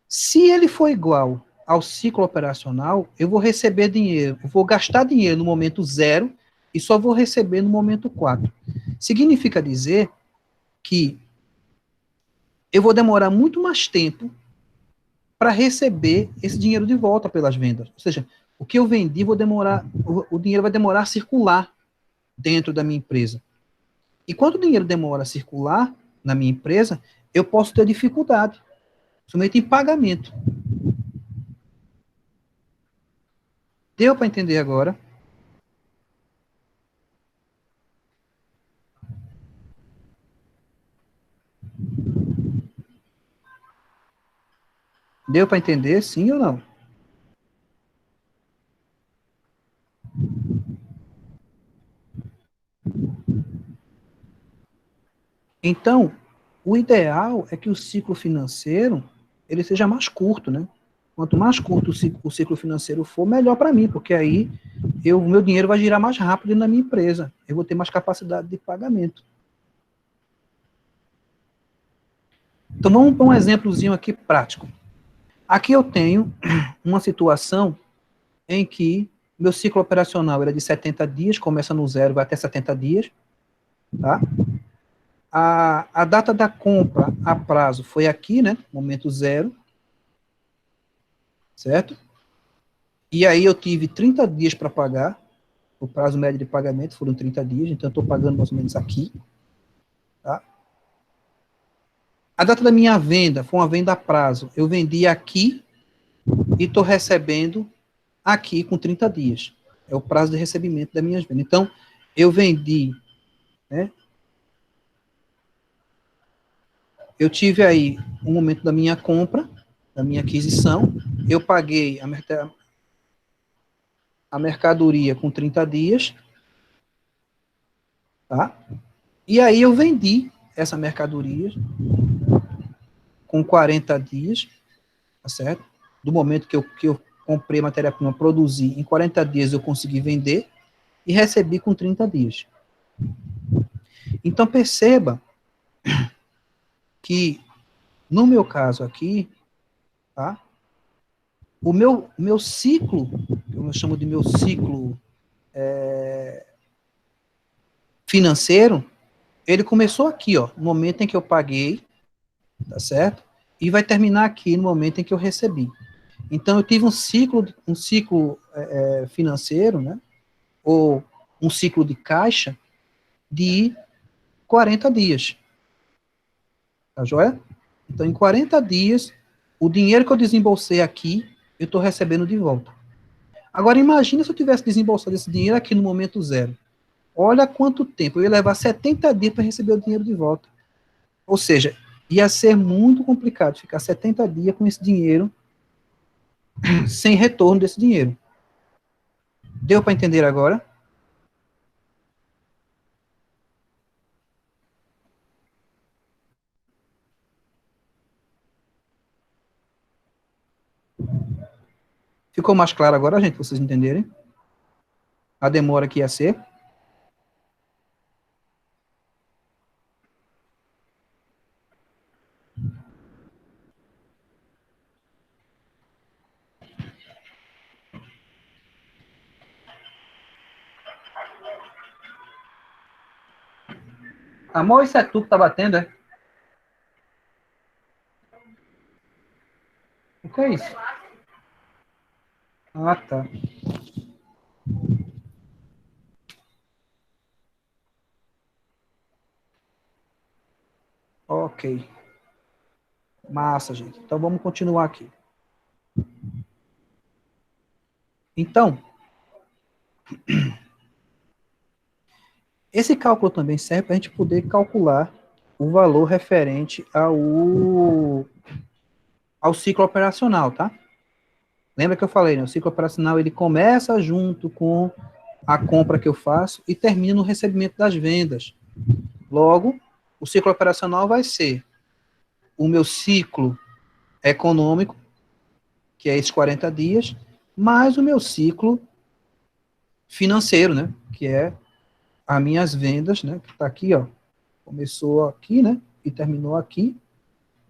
Se ele for igual ao ciclo operacional, eu vou receber dinheiro, eu vou gastar dinheiro no momento 0 e e só vou receber no momento 4. Significa dizer que eu vou demorar muito mais tempo para receber esse dinheiro de volta pelas vendas. Ou seja, o que eu vendi, o dinheiro vai demorar a circular dentro da minha empresa. E quando o dinheiro demora a circular na minha empresa, eu posso ter dificuldade, somente em pagamento. Deu para entender agora? Deu para entender, sim ou não? Então, o ideal é que o ciclo financeiro ele seja mais curto, né? Quanto mais curto o ciclo financeiro for, melhor para mim, porque aí o meu dinheiro vai girar mais rápido na minha empresa. Eu vou ter mais capacidade de pagamento. Então, vamos para um exemplozinho aqui prático. Aqui eu tenho uma situação em que meu ciclo operacional era de 70 dias, começa no 0, vai até 70 dias, tá? A data da compra a prazo foi aqui, né? Momento 0, certo? E aí eu tive 30 dias para pagar, o prazo médio de pagamento foram 30 dias, então eu estou pagando mais ou menos aqui, tá? A data da minha venda foi uma venda a prazo, eu vendi aqui e estou recebendo aqui com 30 dias. É o prazo de recebimento das minhas vendas. Então, eu vendi, né? Eu tive aí um momento da minha compra, da minha aquisição, eu paguei a mercadoria com 30 dias, tá? E aí eu vendi essa mercadoria com 40 dias, tá certo? Do momento que eu comprei matéria-prima, produzi, em 40 dias eu consegui vender e recebi com 30 dias. Então, perceba que, no meu caso aqui, tá? O meu ciclo, eu chamo de meu ciclo financeiro, ele começou aqui, ó, no momento em que eu paguei, tá certo? E vai terminar aqui no momento em que eu recebi. Então, eu tive um ciclo financeiro, né? Ou um ciclo de caixa de 40 dias. Tá joia? Então, em 40 dias, o dinheiro que eu desembolsei aqui, eu estou recebendo de volta. Agora, imagina se eu tivesse desembolsado esse dinheiro aqui no momento 0. Olha quanto tempo. Eu ia levar 70 dias para receber o dinheiro de volta. Ou seja, ia ser muito complicado ficar 70 dias com esse dinheiro sem retorno desse dinheiro. Deu para entender agora? Ficou mais claro agora, gente, para vocês entenderem? A demora que ia ser. Amor, isso é tu que tá batendo, é? O que é isso? Ah, tá. Ok. Massa, gente. Então, vamos continuar aqui. Então, esse cálculo também serve para a gente poder calcular o valor referente ao ciclo operacional, tá? Lembra que eu falei, né? O ciclo operacional, ele começa junto com a compra que eu faço e termina no recebimento das vendas. Logo, o ciclo operacional vai ser o meu ciclo econômico, que é esses 40 dias, mais o meu ciclo financeiro, né? Que é as minhas vendas, né? Que está aqui, ó. Começou aqui, né? E terminou aqui,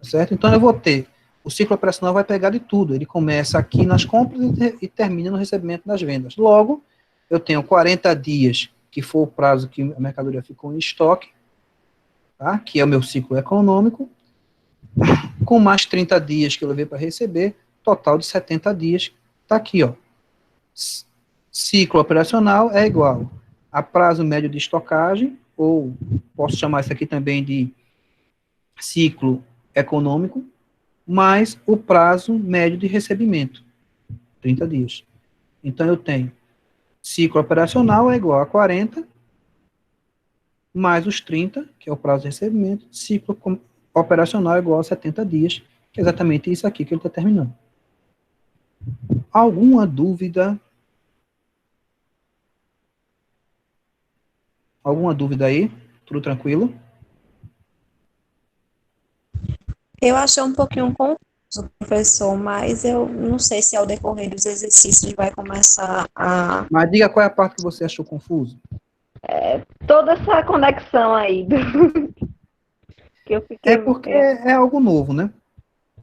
certo? Então, eu vou ter o ciclo operacional vai pegar de tudo. Ele começa aqui nas compras e termina no recebimento das vendas. Logo, eu tenho 40 dias, que for o prazo que a mercadoria ficou em estoque, tá? Que é o meu ciclo econômico, com mais 30 dias que eu levei para receber, total de 70 dias, está aqui, ó. Ciclo operacional é igual a prazo médio de estocagem, ou posso chamar isso aqui também de ciclo econômico, mais o prazo médio de recebimento, 30 dias. Então, eu tenho ciclo operacional é igual a 40, mais os 30, que é o prazo de recebimento, ciclo operacional é igual a 70 dias, que é exatamente isso aqui que ele está terminando. Alguma dúvida? Alguma dúvida aí? Tudo tranquilo? Eu achei um pouquinho confuso, professor, mas eu não sei se ao decorrer dos exercícios vai começar a... Mas diga qual é a parte que você achou confuso. Toda essa conexão aí, que eu fiquei... É porque é algo novo, né?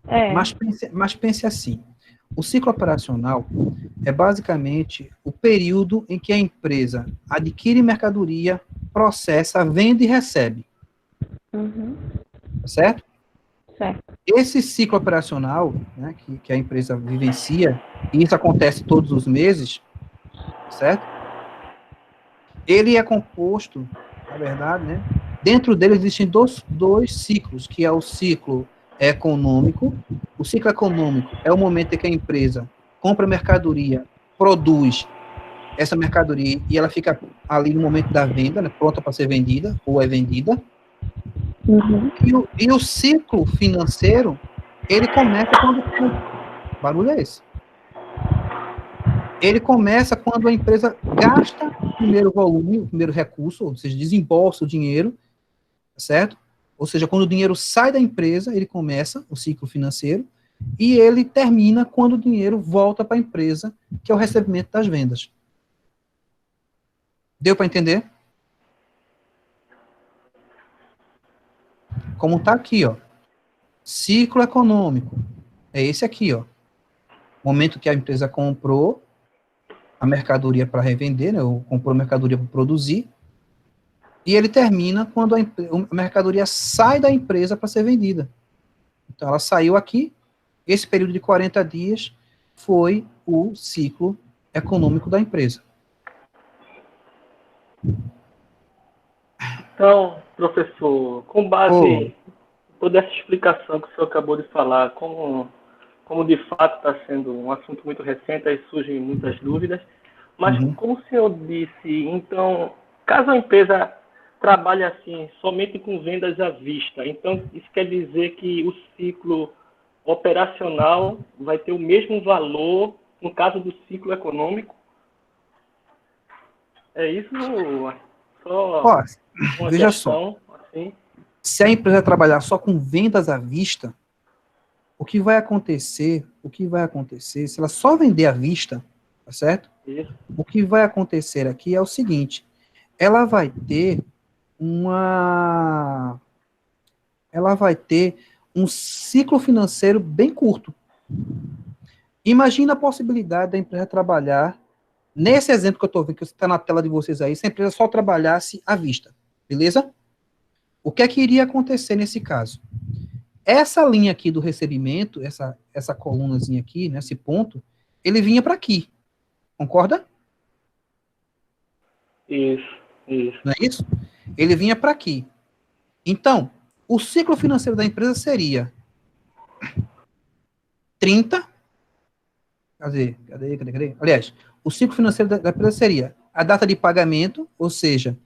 É. Mas pense assim, o ciclo operacional é basicamente o período em que a empresa adquire mercadoria, processa, vende e recebe. Uhum. Certo? Certo. Esse ciclo operacional, né, que a empresa vivencia, e isso acontece todos os meses, certo? Ele é composto, na verdade, né? Dentro dele existem dois ciclos, que é o ciclo econômico. O ciclo econômico é o momento em que a empresa compra mercadoria, produz essa mercadoria e ela fica ali no momento da venda, né, pronta para ser vendida ou é vendida. Uhum. E o ciclo financeiro, ele começa quando... Barulho é esse? Ele começa quando a empresa gasta o primeiro volume, o primeiro recurso, ou seja, desembolsa o dinheiro, certo? Ou seja, quando o dinheiro sai da empresa, ele começa o ciclo financeiro, e ele termina quando o dinheiro volta para a empresa, que é o recebimento das vendas. Deu para entender? Como está aqui, ó. Ciclo econômico. É esse aqui, ó. Momento que a empresa comprou a mercadoria para revender, né, ou comprou a mercadoria para produzir, e ele termina quando a mercadoria sai da empresa para ser vendida. Então, ela saiu aqui, esse período de 40 dias foi o ciclo econômico da empresa. Então, professor, com base Oh, em toda essa explicação que o senhor acabou de falar, como de fato está sendo um assunto muito recente, aí surgem muitas dúvidas, mas como o senhor disse, então, caso a empresa trabalhe assim, somente com vendas à vista, então isso quer dizer que o ciclo operacional vai ter o mesmo valor no caso do ciclo econômico? É isso? Só uma veja só, questão assim. se a empresa trabalhar só com vendas à vista, o que vai acontecer, se ela só vender à vista, tá certo? Isso. O que vai acontecer aqui é o seguinte, ela vai ter um ciclo financeiro bem curto. Imagina a possibilidade da empresa trabalhar, nesse exemplo que eu estou vendo, que está na tela de vocês aí, se a empresa só trabalhasse à vista, beleza? O que é que iria acontecer nesse caso? Essa linha aqui do recebimento, essa colunazinha aqui, nesse ponto, ele vinha para aqui, concorda? Isso. Não é isso? Ele vinha para aqui. Então, o ciclo financeiro da empresa seria 30. Cadê? Aliás, o ciclo financeiro da empresa seria a data de pagamento, ou seja,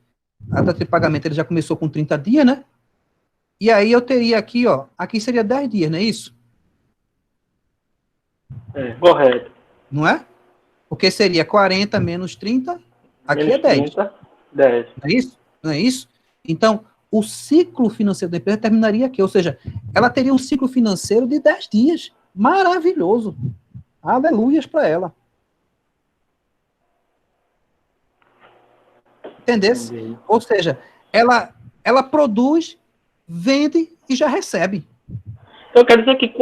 a data de pagamento ele já começou com 30 dias, né? E aí eu teria aqui, ó, aqui seria 10 dias, não é isso? Correto. Não é? Porque seria 40 menos 30, aqui Menos é 10. 30, 10. Não é isso? Não é isso? Então, o ciclo financeiro da empresa terminaria aqui, ou seja, ela teria um ciclo financeiro de 10 dias. Maravilhoso. Aleluias para ela. Entendesse? Entendi. Ou seja, ela produz, vende e já recebe. Então, quer dizer que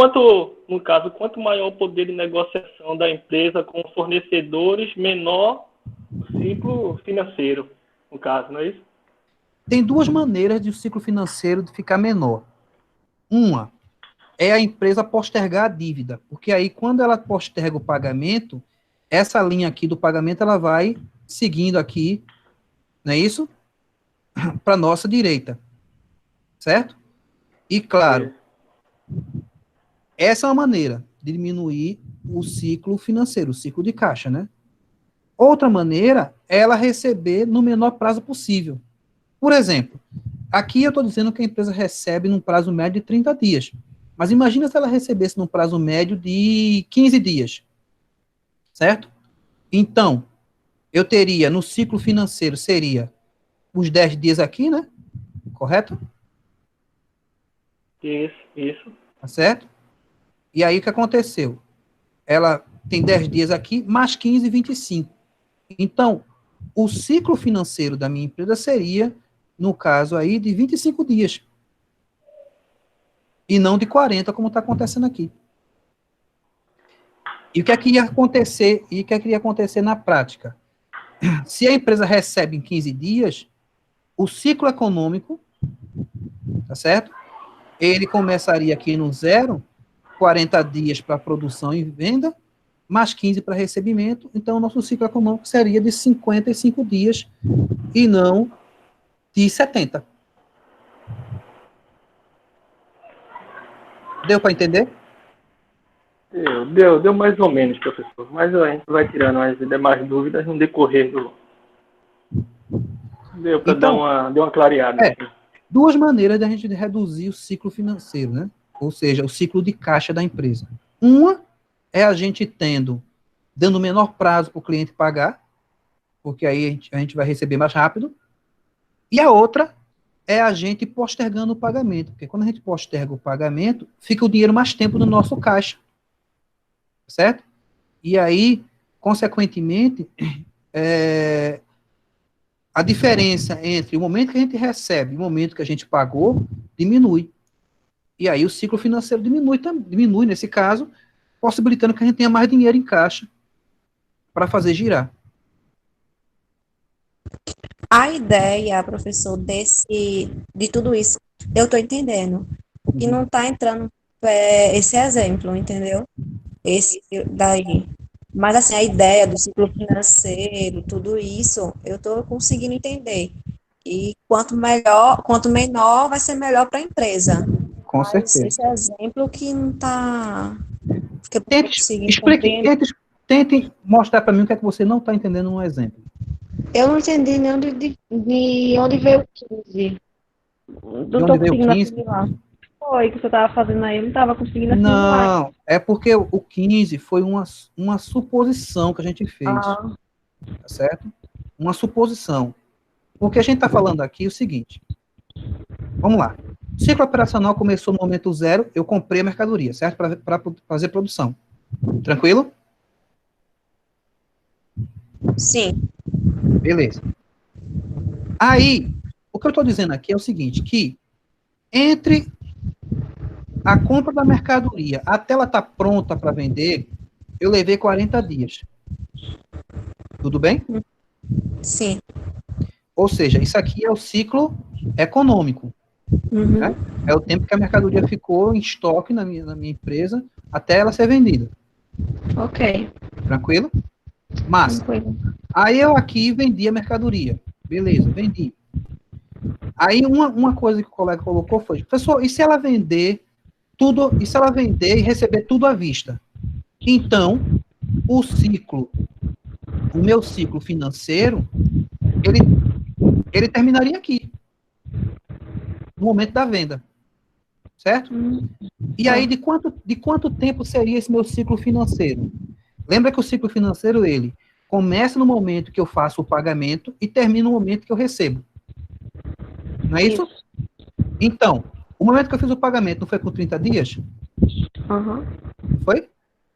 no caso, quanto maior o poder de negociação da empresa com fornecedores, menor o ciclo financeiro. no caso, não é isso? Tem duas maneiras de o ciclo financeiro de ficar menor. Uma é a empresa postergar a dívida, porque aí quando ela posterga o pagamento, essa linha aqui do pagamento ela vai seguindo aqui, não é isso? Para nossa direita, certo? E claro, Isso. essa é uma maneira de diminuir o ciclo financeiro, o ciclo de caixa, né? Outra maneira é ela receber no menor prazo possível. Por exemplo, aqui eu estou dizendo que a empresa recebe num prazo médio de 30 dias. Mas imagina se ela recebesse num prazo médio de 15 dias, certo? Então, eu teria no ciclo financeiro, seria os 10 dias aqui, né? Correto? Isso. Tá certo? E aí o que aconteceu? Ela tem 10 dias aqui, mais 15, 25. Então, o ciclo financeiro da minha empresa seria, no caso aí, de 25 dias. E não de 40, como está acontecendo aqui. E o que é que ia acontecer? E o que é que ia acontecer na prática? Se a empresa recebe em 15 dias, o ciclo econômico, tá certo? Ele começaria aqui no zero, 40 dias para produção e venda, mais 15 para recebimento. Então, o nosso ciclo econômico seria de 55 dias e não de 70. Deu para entender? Deu mais ou menos, professor. Mas a gente vai tirando as demais dúvidas no decorrer do. Deu para Então, dar uma clareada. Assim. duas maneiras da gente reduzir o ciclo financeiro, né? Ou seja, o ciclo de caixa da empresa. Uma é a gente dando menor prazo para o cliente pagar, porque aí a gente vai receber mais rápido. E a outra é a gente postergando o pagamento, porque quando a gente posterga o pagamento, fica o dinheiro mais tempo no nosso caixa, certo? E aí, consequentemente, a diferença entre o momento que a gente recebe e o momento que a gente pagou diminui. E aí o ciclo financeiro diminui nesse caso, possibilitando que a gente tenha mais dinheiro em caixa para fazer girar. A ideia, professor, de tudo isso, eu estou entendendo. O que não está entrando é esse exemplo, entendeu? Esse daí. Mas, assim, a ideia do ciclo financeiro, tudo isso, eu estou conseguindo entender. E quanto menor, vai ser melhor para a empresa. Com Mas certeza. esse exemplo que não está. Que eu não Tente, consegui explique, compreender. tente mostrar para mim o que é que você não está entendendo num exemplo. Eu não entendi nem de onde veio o 15. De Não onde estou veio o conseguindo 15? assimilar. Foi que você estava fazendo aí, eu não estava conseguindo assimilar. Não, é porque o 15 foi uma suposição que a gente fez, Ah, tá certo? Uma suposição. Porque a gente está falando aqui o seguinte, vamos lá. O ciclo operacional começou no momento zero, eu comprei a mercadoria, certo? Para fazer produção. Tranquilo? Sim. Beleza. Aí, o que eu estou dizendo aqui é o seguinte, que entre a compra da mercadoria até ela estar pronta para vender, eu levei 40 dias. Tudo bem? Sim. Ou seja, isso aqui é o ciclo econômico. Né? Uhum. É o tempo que a mercadoria ficou em estoque na minha empresa até ela ser vendida. ok. Tranquilo? Massa. Tranquilo. Aí eu aqui vendi a mercadoria. Beleza, vendi. Aí uma coisa que o colega colocou foi, professor, e se ela vender tudo, e se ela vender e receber tudo à vista? Então, o meu ciclo financeiro, ele, ele terminaria aqui, no momento da venda. Certo? E aí, Tá. de quanto tempo seria esse meu ciclo financeiro? Lembra que o ciclo financeiro, ele começa no momento que eu faço o pagamento e termina no momento que eu recebo. Não é isso? Isso. Então, o momento que eu fiz o pagamento não foi com 30 dias? Aham. Foi? O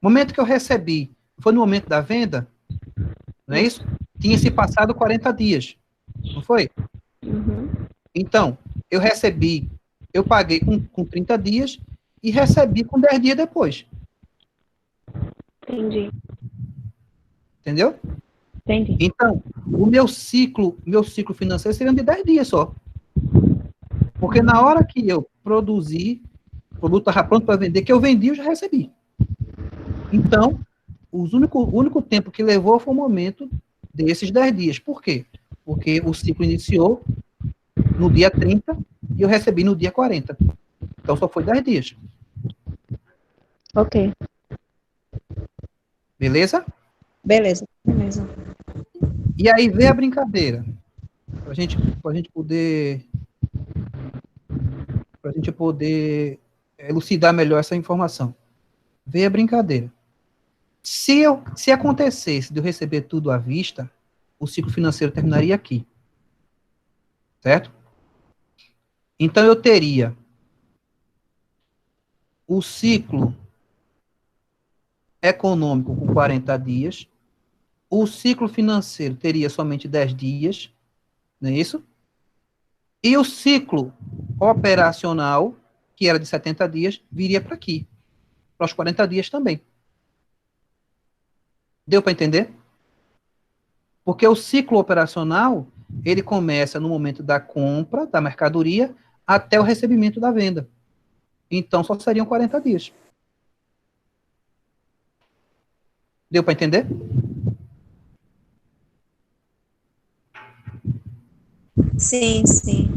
momento que eu recebi foi no momento da venda? Não é isso? Tinha se passado 40 dias. Não foi? Uhum. Então, eu paguei com 30 dias e recebi com 10 dias depois. Entendi. Entendeu? Entendi. Então, o meu ciclo financeiro seria de 10 dias só. Porque na hora que eu produzi, o produto estava pronto para vender, que eu vendi, eu já recebi. Então, o único tempo que levou foi o momento desses 10 dias. Por quê? Porque o ciclo iniciou no dia 30 e eu recebi no dia 40. Então, só foi 10 dias. Ok. Beleza? Beleza, beleza. E aí vem a brincadeira. Para a gente poder elucidar melhor essa informação. Vem a brincadeira. Se acontecesse de eu receber tudo à vista, o ciclo financeiro terminaria aqui. Certo? Então, eu teria o ciclo econômico com 40 dias, o ciclo financeiro teria somente 10 dias, não é isso? E o ciclo operacional, que era de 70 dias, viria para aqui, para os 40 dias também. Deu para entender? Porque o ciclo operacional, ele começa no momento da compra da mercadoria até o recebimento da venda. Então, só seriam 40 dias. Deu para entender? Sim, sim.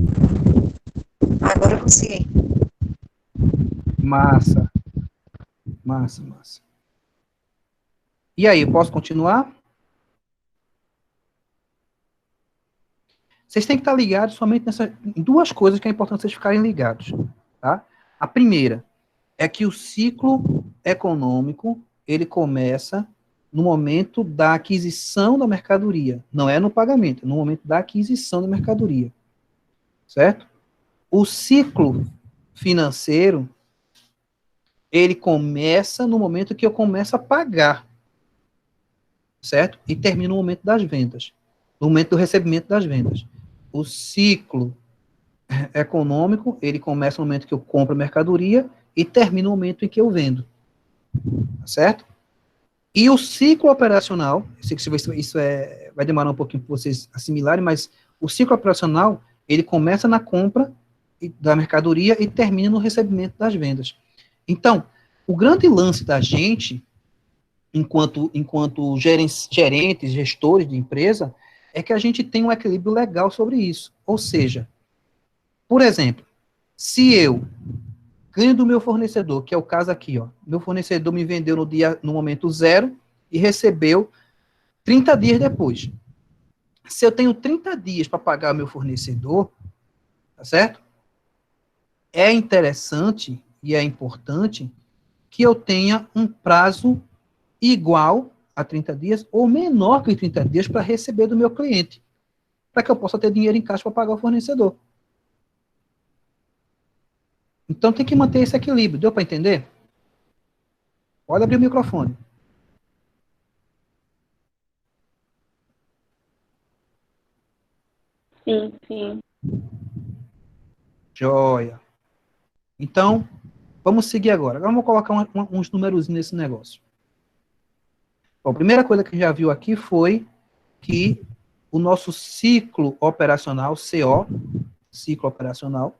Agora eu consegui. Massa. Massa, massa. E aí, posso continuar? Vocês têm que estar ligados somente em duas coisas que é importante vocês ficarem ligados. Tá? A primeira é que o ciclo econômico, ele começa no momento da aquisição da mercadoria. Não é no pagamento, é no momento da aquisição da mercadoria. Certo? O ciclo financeiro, ele começa no momento que eu começo a pagar. Certo? E termina no momento das vendas. No momento do recebimento das vendas. O ciclo econômico, ele começa no momento que eu compro a mercadoria e termina no momento em que eu vendo. Tá certo? E o ciclo operacional, eu sei que isso vai demorar um pouquinho para vocês assimilarem, mas o ciclo operacional, ele começa na compra da mercadoria e termina no recebimento das vendas. Então, o grande lance da gente, enquanto gerentes, gestores de empresa, é que a gente tem um equilíbrio legal sobre isso. Ou seja, por exemplo, se eu ganho do meu fornecedor, que é o caso aqui, ó, meu fornecedor me vendeu no momento zero e recebeu 30 dias depois. Se eu tenho 30 dias para pagar o meu fornecedor, tá certo? É interessante e é importante que eu tenha um prazo igual a 30 dias ou menor que 30 dias para receber do meu cliente, para que eu possa ter dinheiro em caixa para pagar o fornecedor. Então tem que manter esse equilíbrio. Deu para entender? Pode abrir o microfone. Sim, sim. Joia. Então, vamos seguir agora. Agora vamos colocar uns números nesse negócio. Bom, a primeira coisa que a gente já viu aqui foi que o nosso ciclo operacional, CO, ciclo operacional,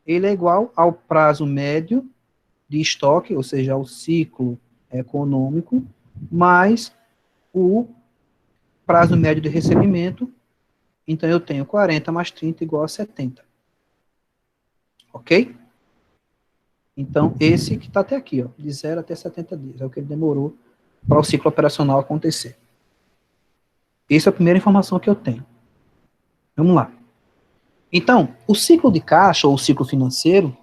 ele é igual ao prazo médio de estoque, ou seja, ao ciclo econômico, mais o prazo médio de recebimento. Então, eu tenho 40 mais 30 igual a 70. Ok? Então, esse que está até aqui, ó, de 0 até 70 dias, é o que ele demorou para o ciclo operacional acontecer. Essa é a primeira informação que eu tenho. Vamos lá. Então, o ciclo de caixa, ou o ciclo financeiro,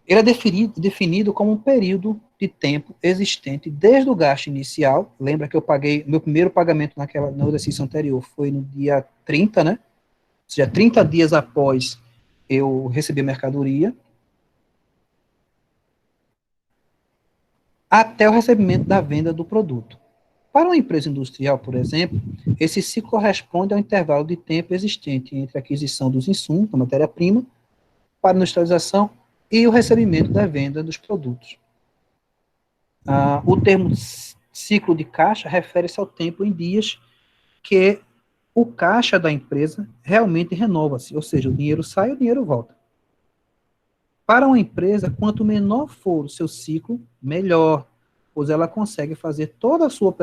ele é definido como um período de tempo existente desde o gasto inicial. Lembra que eu paguei, meu primeiro pagamento no exercício anterior foi no dia 30, né? Ou seja, 30 dias após eu receber a mercadoria, até o recebimento da venda do produto. Para uma empresa industrial, por exemplo, esse ciclo corresponde ao intervalo de tempo existente entre a aquisição dos insumos, da matéria-prima, para a industrialização e o recebimento da venda dos produtos. O termo ciclo de caixa refere-se ao tempo em dias que o caixa da empresa realmente renova-se, ou seja, o dinheiro sai, o dinheiro volta. Para uma empresa, quanto menor for o seu ciclo, melhor, pois ela consegue fazer toda a sua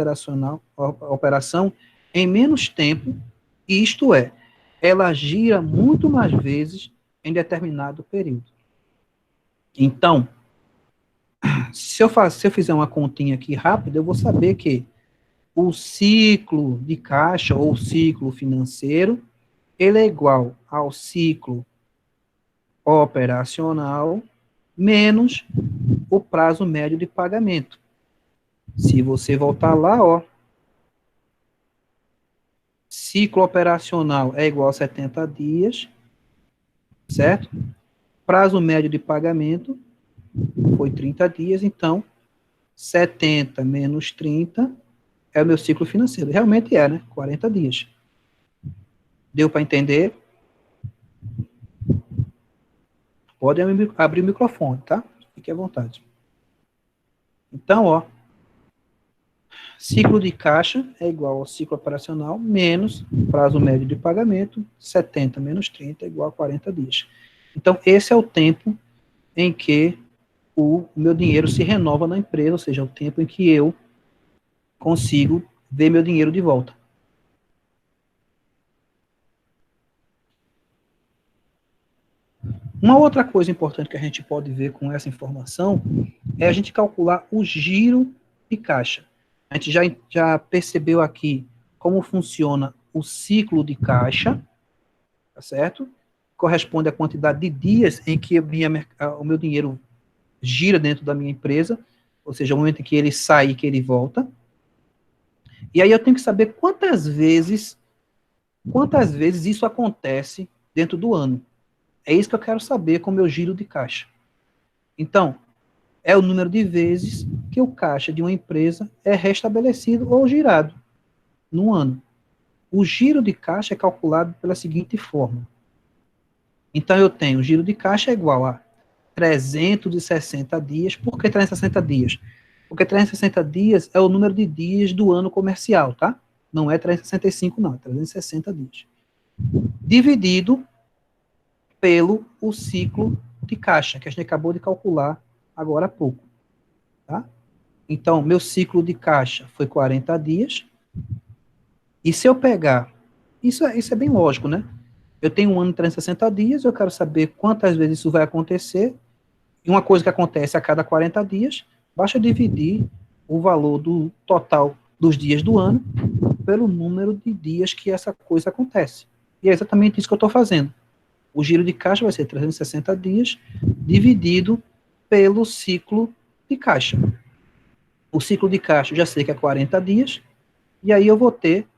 operação em menos tempo, isto é, ela gira muito mais vezes em determinado período. Então, se eu fizer uma continha aqui rápida, eu vou saber que o ciclo de caixa ou ciclo financeiro, ele é igual ao ciclo operacional menos o prazo médio de pagamento. Se você voltar lá, ó, ciclo operacional é igual a 70 dias, certo? Prazo médio de pagamento foi 30 dias, então 70 menos 30 é o meu ciclo financeiro. Realmente é, né? 40 dias. Deu para entender? Pode abrir o microfone, tá? Fique à vontade. Então, ó, ciclo de caixa é igual ao ciclo operacional menos prazo médio de pagamento, 70 menos 30 é igual a 40 dias. Então, esse é o tempo em que o meu dinheiro se renova na empresa, ou seja, é o tempo em que eu consigo ver meu dinheiro de volta. Uma outra coisa importante que a gente pode ver com essa informação é a gente calcular o giro de caixa. A gente já percebeu aqui como funciona o ciclo de caixa, tá certo? Corresponde à quantidade de dias em que o meu dinheiro gira dentro da minha empresa, ou seja, o momento em que ele sai e que ele volta. E aí eu tenho que saber quantas vezes isso acontece dentro do ano. É isso que eu quero saber com o meu giro de caixa. Então, é o número de vezes que o caixa de uma empresa é restabelecido ou girado no ano. O giro de caixa é calculado pela seguinte forma. Então, eu tenho o giro de caixa é igual a 360 dias. Por que 360 dias? Porque 360 dias é o número de dias do ano comercial, tá? Não é 365, não. É 360 dias. Dividido pelo o ciclo de caixa, que a gente acabou de calcular agora há pouco, tá? Então, meu ciclo de caixa foi 40 dias, e se eu pegar, isso é bem lógico, né? Eu tenho um ano de 360 dias, eu quero saber quantas vezes isso vai acontecer, e uma coisa que acontece a cada 40 dias, basta dividir o valor do total dos dias do ano pelo número de dias que essa coisa acontece. E é exatamente isso que eu estou fazendo. O giro de caixa vai ser 360 dias dividido pelo ciclo de caixa. O ciclo de caixa eu já sei que é 40 dias, e aí eu vou ter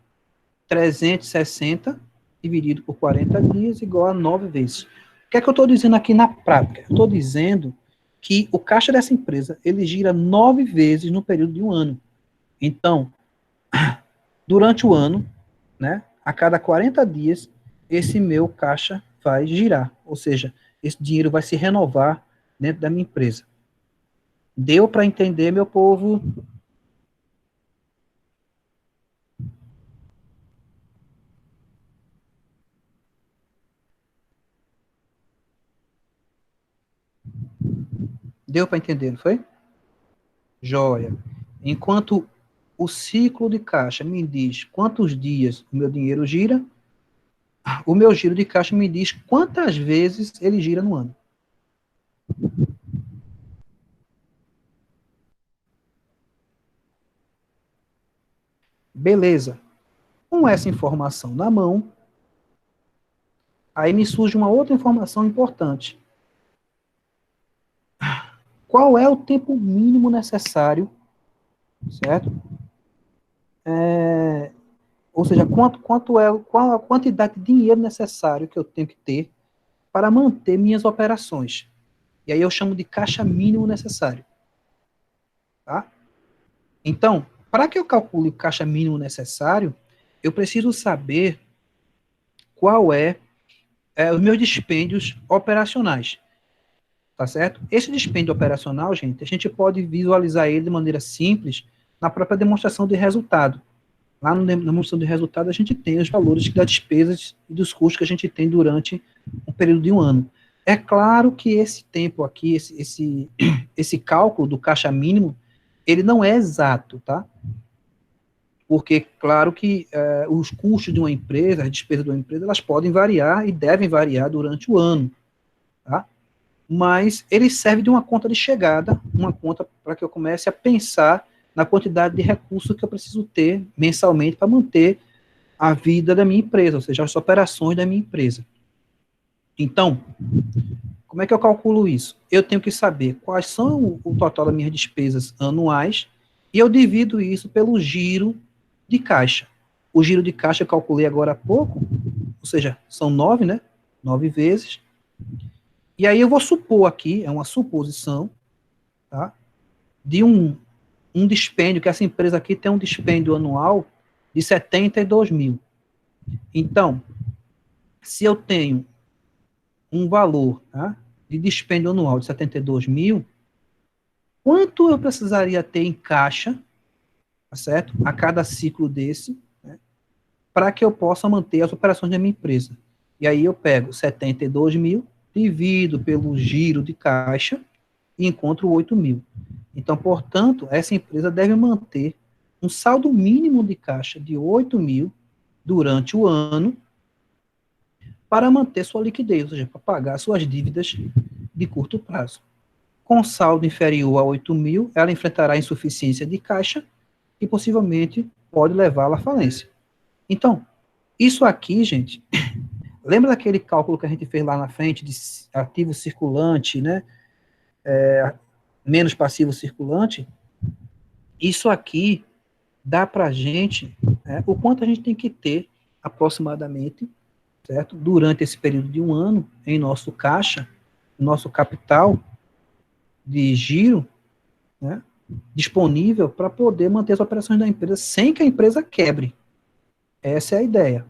360 dividido por 40 dias igual a 9 vezes. O que é que eu estou dizendo aqui na prática? Eu estou dizendo que o caixa dessa empresa, ele gira 9 vezes no período de um ano. Então, durante o ano, né, a cada 40 dias, esse meu caixa vai girar, ou seja, esse dinheiro vai se renovar dentro da minha empresa. Deu para entender, meu povo? Deu para entender, não foi? Joia. Enquanto o ciclo de caixa me diz quantos dias o meu dinheiro gira, o meu giro de caixa me diz quantas vezes ele gira no ano. Beleza. Com essa informação na mão, aí me surge uma outra informação importante. Qual é o tempo mínimo necessário, certo? Ou seja, qual a quantidade de dinheiro necessário que eu tenho que ter para manter minhas operações. E aí eu chamo de caixa mínimo necessário. Tá? Então, para que eu calcule o caixa mínimo necessário, eu preciso saber qual os meus dispêndios operacionais. Tá certo? Esse dispêndio operacional, gente, a gente pode visualizar ele de maneira simples na própria demonstração de resultado. Lá na demonstração de resultado, a gente tem os valores das despesas e dos custos que a gente tem durante um período de um ano. É claro que esse tempo aqui, esse cálculo do caixa mínimo, ele não é exato, tá? Porque, claro que os custos de uma empresa, as despesas de uma empresa, elas podem variar e devem variar durante o ano, tá? Mas ele serve de uma conta de chegada, uma conta para que eu comece a pensar na quantidade de recursos que eu preciso ter mensalmente para manter a vida da minha empresa, ou seja, as operações da minha empresa. Então, como é que eu calculo isso? Eu tenho que saber quais são o total das minhas despesas anuais e eu divido isso pelo giro de caixa. O giro de caixa eu calculei agora há pouco, ou seja, são 9, né? 9 vezes. E aí eu vou supor aqui, é uma suposição, tá? De um dispêndio, que essa empresa aqui tem um dispêndio anual de 72 mil. Então, se eu tenho um valor, tá, de dispêndio anual de 72 mil, quanto eu precisaria ter em caixa, tá certo? A cada ciclo desse, né, para que eu possa manter as operações da minha empresa. E aí eu pego 72 mil, divido pelo giro de caixa e encontro 8 mil. Então, portanto, essa empresa deve manter um saldo mínimo de caixa de 8 mil durante o ano para manter sua liquidez, ou seja, para pagar suas dívidas de curto prazo. Com saldo inferior a 8 mil, ela enfrentará insuficiência de caixa e possivelmente pode levá-la à falência. Então, isso aqui, gente, lembra daquele cálculo que a gente fez lá na frente de ativo circulante, né? Menos passivo circulante? Isso aqui dá para a gente, né, o quanto a gente tem que ter aproximadamente, certo? Durante esse período de um ano, em nosso caixa, nosso capital de giro, né, disponível para poder manter as operações da empresa sem que a empresa quebre. Essa é a ideia.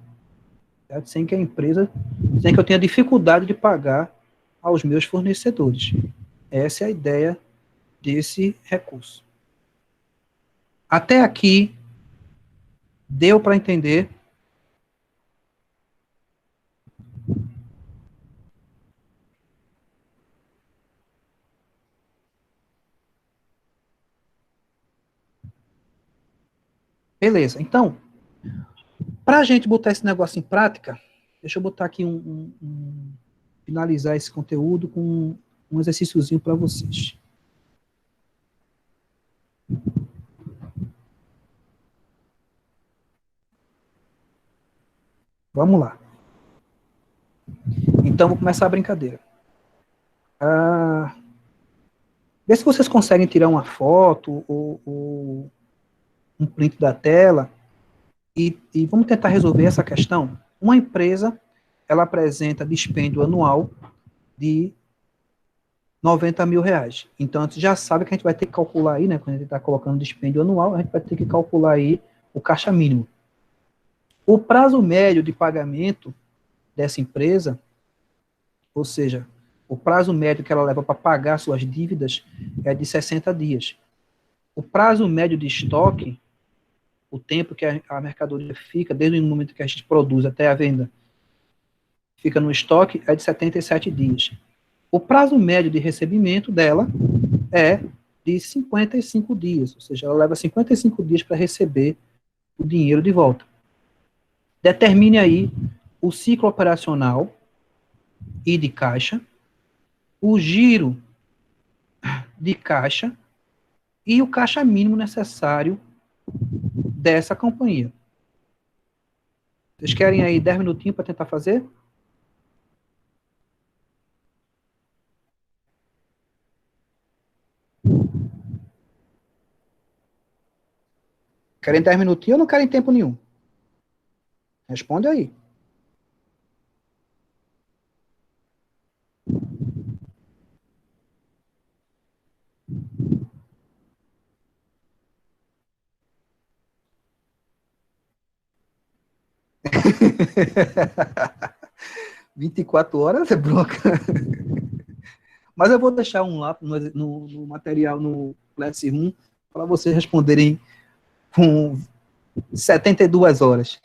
Certo? Sem que eu tenha dificuldade de pagar aos meus fornecedores. Essa é a ideia desse recurso. Até aqui, deu para entender? Beleza, então, para a gente botar esse negócio em prática, deixa eu botar aqui finalizar esse conteúdo com um exercíciozinho para vocês. Vamos lá. Então, vou começar a brincadeira. Vê se vocês conseguem tirar uma foto ou um print da tela e vamos tentar resolver essa questão. Uma empresa, ela apresenta dispêndio anual de 90 mil reais. Então, a gente já sabe que a gente vai ter que calcular aí, né, quando a gente está colocando dispêndio anual, a gente vai ter que calcular aí o caixa mínimo. O prazo médio de pagamento dessa empresa, ou seja, o prazo médio que ela leva para pagar suas dívidas é de 60 dias. O prazo médio de estoque, o tempo que a mercadoria fica, desde o momento que a gente produz até a venda, fica no estoque, é de 77 dias. O prazo médio de recebimento dela é de 55 dias, ou seja, ela leva 55 dias para receber o dinheiro de volta. Determine aí o ciclo operacional e de caixa, o giro de caixa e o caixa mínimo necessário dessa companhia. Vocês querem aí 10 minutinhos para tentar fazer? Querem 10 minutinhos ou não querem tempo nenhum? Responde aí. (24 horas) é bronca. Mas eu vou deixar um lá no material no Classroom para vocês responderem com 72 horas.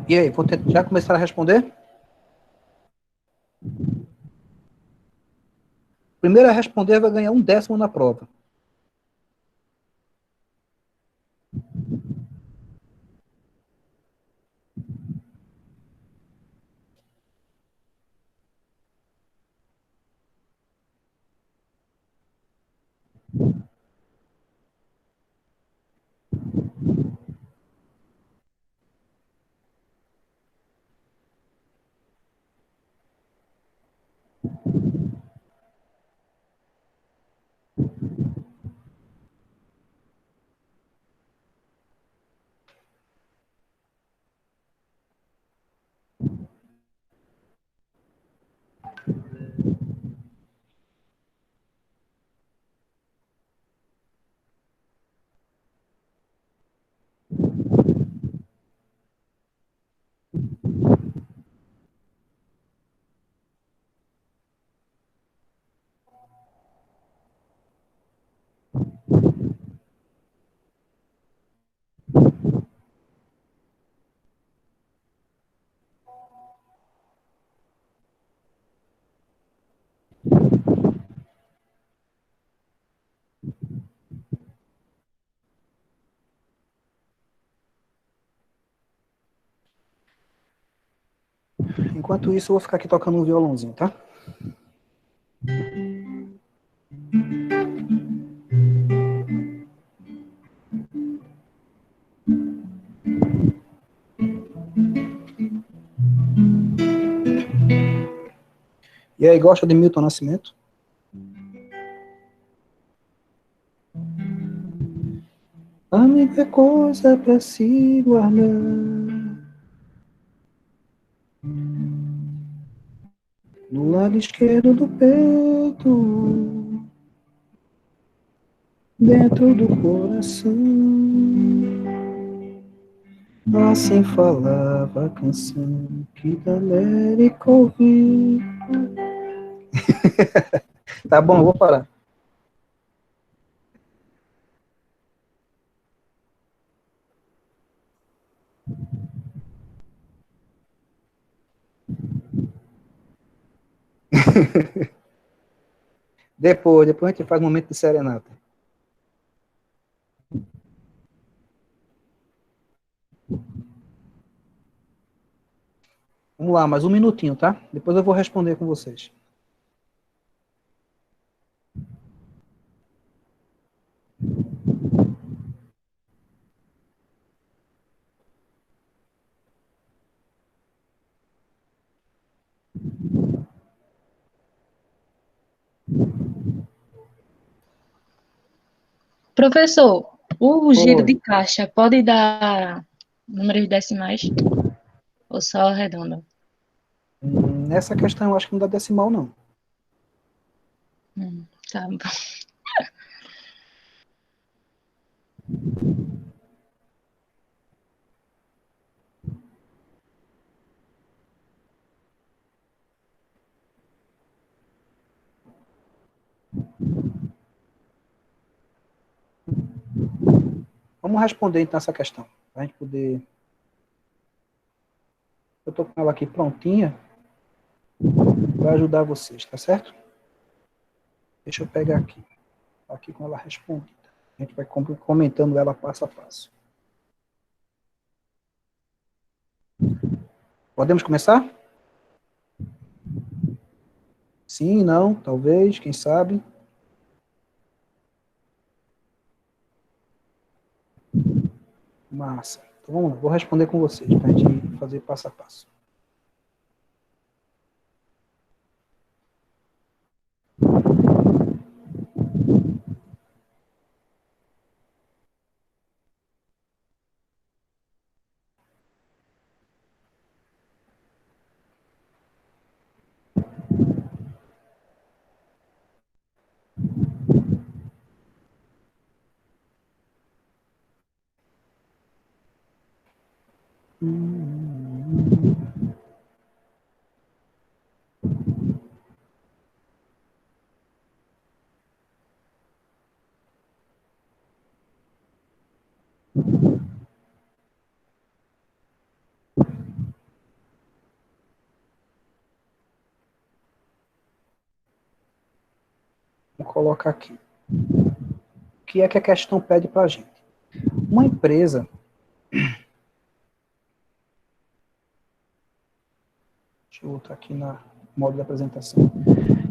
E aí, já começaram a responder? Primeiro a responder vai ganhar 1/10 na prova. Enquanto isso, eu vou ficar aqui tocando um violãozinho, tá? E aí, gosta de Milton Nascimento? Amiga, coisa pra se guardar no lado esquerdo do peito, dentro do coração. Assim falava a canção que Galérica ouvia. Tá bom, eu vou parar. Depois a gente faz um momento de serenata. Vamos lá, mais um minutinho, tá? Depois eu vou responder com vocês. Professor, o giro de Oi. caixa pode dar números decimais ou só redondo? Nessa questão eu acho que não dá decimal, não. Tá bom. Vamos responder então essa questão. Pra gente poder... Eu tô com ela aqui prontinha para ajudar vocês, tá certo? Deixa eu pegar aqui. Tá aqui com ela respondida. A gente vai comentando ela passo a passo. Podemos começar? Sim, não, talvez, quem sabe. Massa. Então, vamos lá, vou responder com vocês, para a gente fazer passo a passo. Vou colocar aqui. O que é que a questão pede para a gente? Uma empresa... Deixa eu botar aqui no modo de apresentação.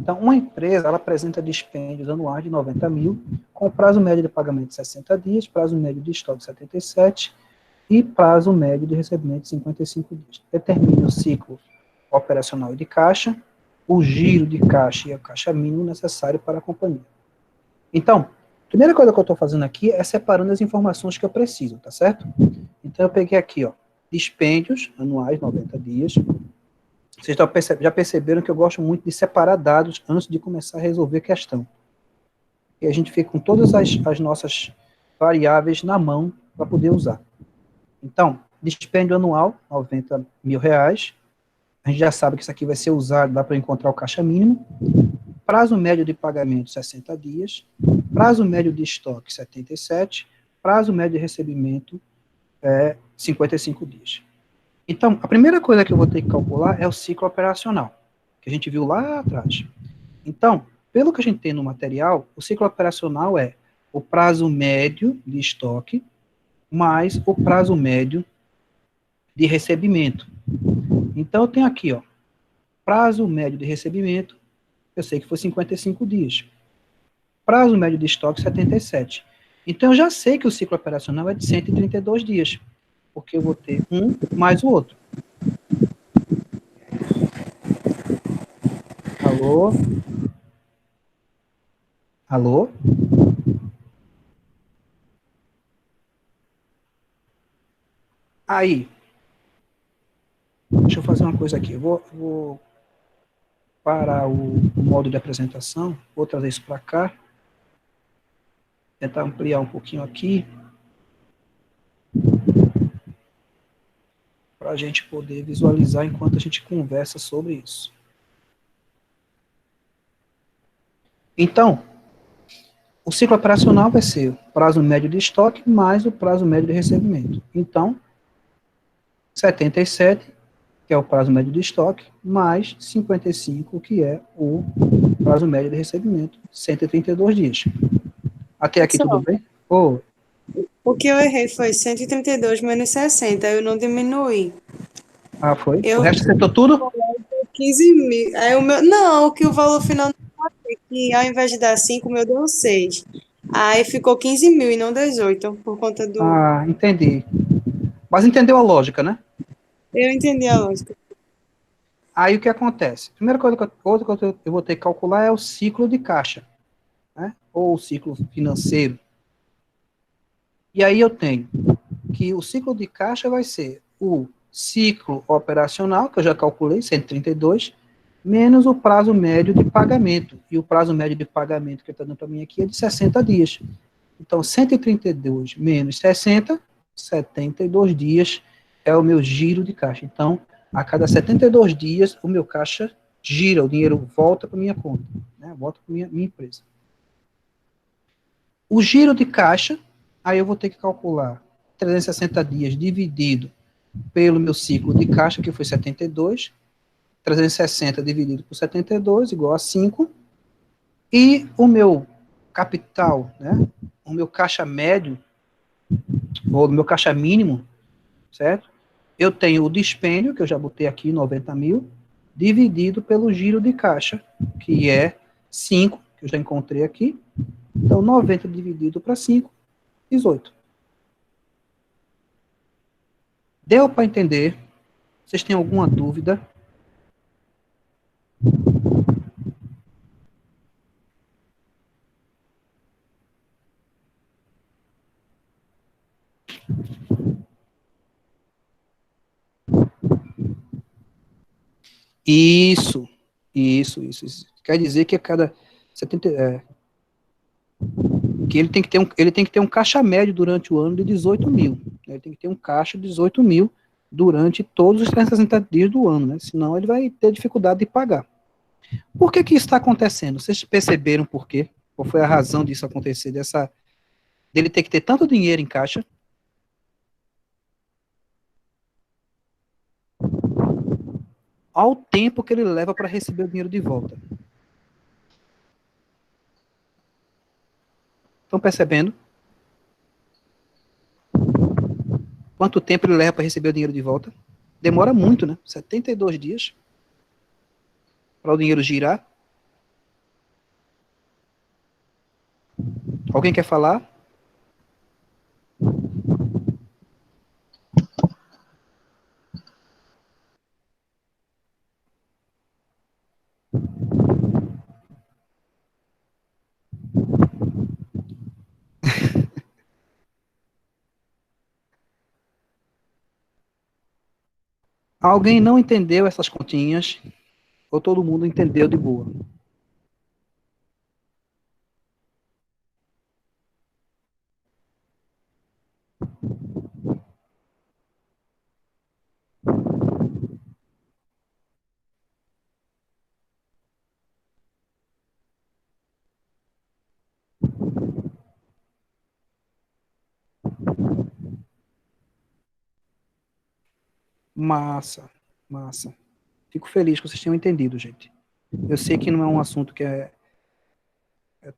Então, uma empresa, ela apresenta dispêndios anuais de 90 mil, com prazo médio de pagamento de 60 dias, prazo médio de estoque de 77 e prazo médio de recebimento de 55 dias. Determine o ciclo operacional e de caixa, o giro de caixa e a caixa mínimo necessário para a companhia. Então, a primeira coisa que eu estou fazendo aqui é separando as informações que eu preciso, tá certo? Então, eu peguei aqui, ó, dispêndios anuais, 90 dias. Vocês já perceberam que eu gosto muito de separar dados antes de começar a resolver a questão. E a gente fica com todas as nossas variáveis na mão para poder usar. Então, dispêndio anual, 90 mil reais. A gente já sabe que isso aqui vai ser usado, dá para encontrar o caixa mínimo. Prazo médio de pagamento, 60 dias. Prazo médio de estoque, 77. Prazo médio de recebimento, 55 dias. Então, a primeira coisa que eu vou ter que calcular é o ciclo operacional, que a gente viu lá atrás. Então, pelo que a gente tem no material, o ciclo operacional é o prazo médio de estoque mais o prazo médio de recebimento. Então, eu tenho aqui, ó, prazo médio de recebimento, eu sei que foi 55 dias. Prazo médio de estoque, 77. Então, eu já sei que o ciclo operacional é de 132 dias, porque eu vou ter um mais o outro. Alô? Alô? Aí, deixa eu fazer uma coisa aqui. Eu vou parar o modo de apresentação, vou trazer isso para cá, tentar ampliar um pouquinho aqui, para a gente poder visualizar enquanto a gente conversa sobre isso. Então, o ciclo operacional vai ser o prazo médio de estoque mais o prazo médio de recebimento. Então, 77, que é o prazo médio de estoque, mais 55, que é o prazo médio de recebimento, 132 dias. Até aqui tudo bem? Oh. O que eu errei foi 132 menos 60, eu não diminuí. Ah, foi? O resto acertou tudo? 15 mil. Aí não, que o valor final não bateu, que ao invés de dar 5, o meu deu 6. Aí ficou 15 mil e não 18, por conta do... Ah, entendi. Mas entendeu a lógica, né? Eu entendi a lógica. Aí o que acontece? Primeira coisa que eu vou ter que calcular é o ciclo de caixa, né? Ou o ciclo financeiro. E aí eu tenho que o ciclo de caixa vai ser o ciclo operacional, que eu já calculei, 132, menos o prazo médio de pagamento. E o prazo médio de pagamento que está dando para mim aqui é de 60 dias. Então, 132 menos 60, 72 dias é o meu giro de caixa. Então, a cada 72 dias, o meu caixa gira, o dinheiro volta para minha conta, né? Volta para minha empresa. O giro de caixa, aí eu vou ter que calcular 360 dias dividido pelo meu ciclo de caixa, que foi 72, 360 dividido por 72, igual a 5, e o meu capital, né, o meu caixa médio, ou o meu caixa mínimo, certo? Eu tenho o dispêndio, que eu já botei aqui, 90 mil, dividido pelo giro de caixa, que é 5, que eu já encontrei aqui. Então, 90 dividido para 5, 18. Deu para entender? Vocês têm alguma dúvida? Isso. Quer dizer que a cada 70, que ele tem que ter um caixa médio durante o ano de 18 mil. Né? Ele tem que ter um caixa de 18 mil durante todos os 360 dias do ano, né? Senão ele vai ter dificuldade de pagar. Por que isso está acontecendo? Vocês perceberam por quê? Qual foi a razão disso acontecer? Dele ter que ter tanto dinheiro em caixa? Ao tempo que ele leva para receber o dinheiro de volta. Estão percebendo? Quanto tempo ele leva para receber o dinheiro de volta? Demora muito, né? 72 dias para o dinheiro girar. Alguém quer falar? Alguém não entendeu essas continhas? Ou todo mundo entendeu de boa? Massa, massa. Fico feliz que vocês tenham entendido, gente. Eu sei que não é um assunto que é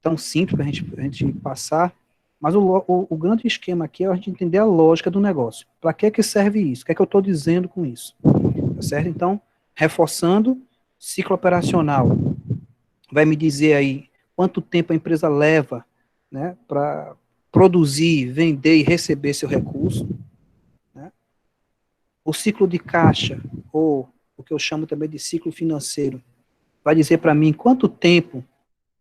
tão simples para a gente passar, mas o grande esquema aqui é a gente entender a lógica do negócio. Para que serve isso? O que é que eu estou dizendo com isso? Tá certo? Então, reforçando, ciclo operacional. Vai me dizer aí quanto tempo a empresa leva, né, para produzir, vender e receber seu recurso. Né? O ciclo de caixa, ou o que eu chamo também de ciclo financeiro, vai dizer para mim quanto tempo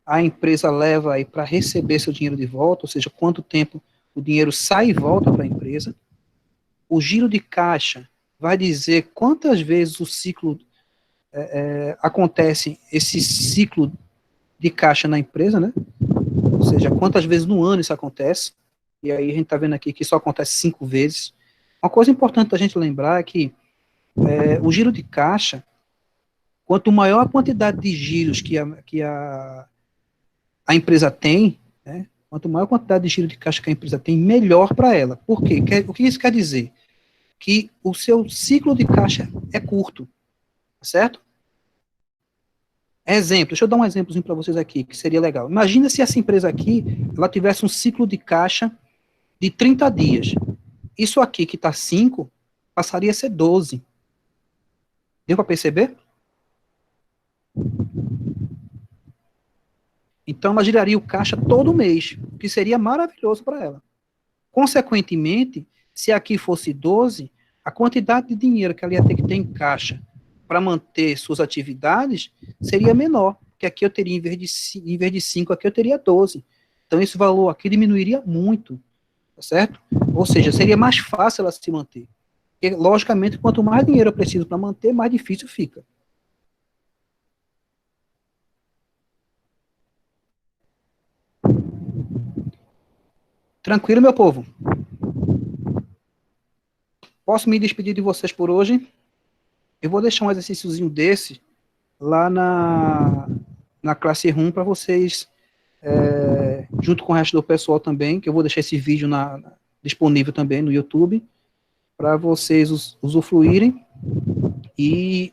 a empresa leva aí para receber seu dinheiro de volta, ou seja, quanto tempo o dinheiro sai e volta para a empresa. O giro de caixa vai dizer quantas vezes o ciclo acontece, esse ciclo de caixa na empresa, né? Ou seja, quantas vezes no ano isso acontece. E aí a gente está vendo aqui que isso acontece 5 vezes. Uma coisa importante da gente lembrar é que o giro de caixa, quanto maior a quantidade de giros que a empresa tem, né, quanto maior a quantidade de giro de caixa que a empresa tem, melhor para ela. Por quê? O que isso quer dizer? Que o seu ciclo de caixa é curto, certo? Exemplo, deixa eu dar um exemplozinho para vocês aqui, que seria legal. Imagina se essa empresa aqui, ela tivesse um ciclo de caixa de 30 dias. Isso aqui, que está 5, passaria a ser 12. Deu para perceber? Então, ela giraria o caixa todo mês, o que seria maravilhoso para ela. Consequentemente, se aqui fosse 12, a quantidade de dinheiro que ela ia ter que ter em caixa para manter suas atividades seria menor, porque aqui eu teria, em vez de 5, aqui eu teria 12. Então, esse valor aqui diminuiria muito, tá certo? Ou seja, seria mais fácil ela se manter. Porque, logicamente, quanto mais dinheiro eu preciso para manter, mais difícil fica. Tranquilo, meu povo? Posso me despedir de vocês por hoje? Eu vou deixar um exercíciozinho desse lá na classe room para vocês, junto com o resto do pessoal também, que eu vou deixar esse vídeo disponível também no YouTube, para vocês usufruírem. E,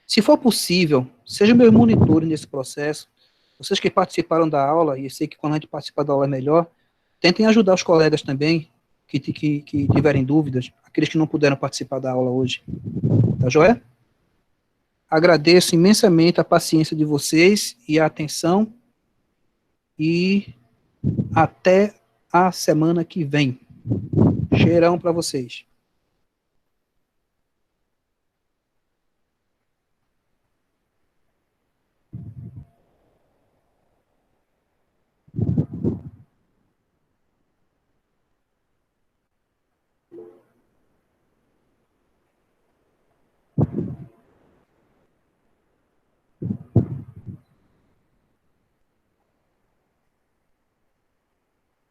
se for possível, sejam meus monitores nesse processo. Vocês que participaram da aula, e eu sei que quando a gente participa da aula é melhor, tentem ajudar os colegas também, que tiverem dúvidas, aqueles que não puderam participar da aula hoje. Tá joia? Agradeço imensamente a paciência de vocês e a atenção, e até a semana que vem. Cheirão para vocês.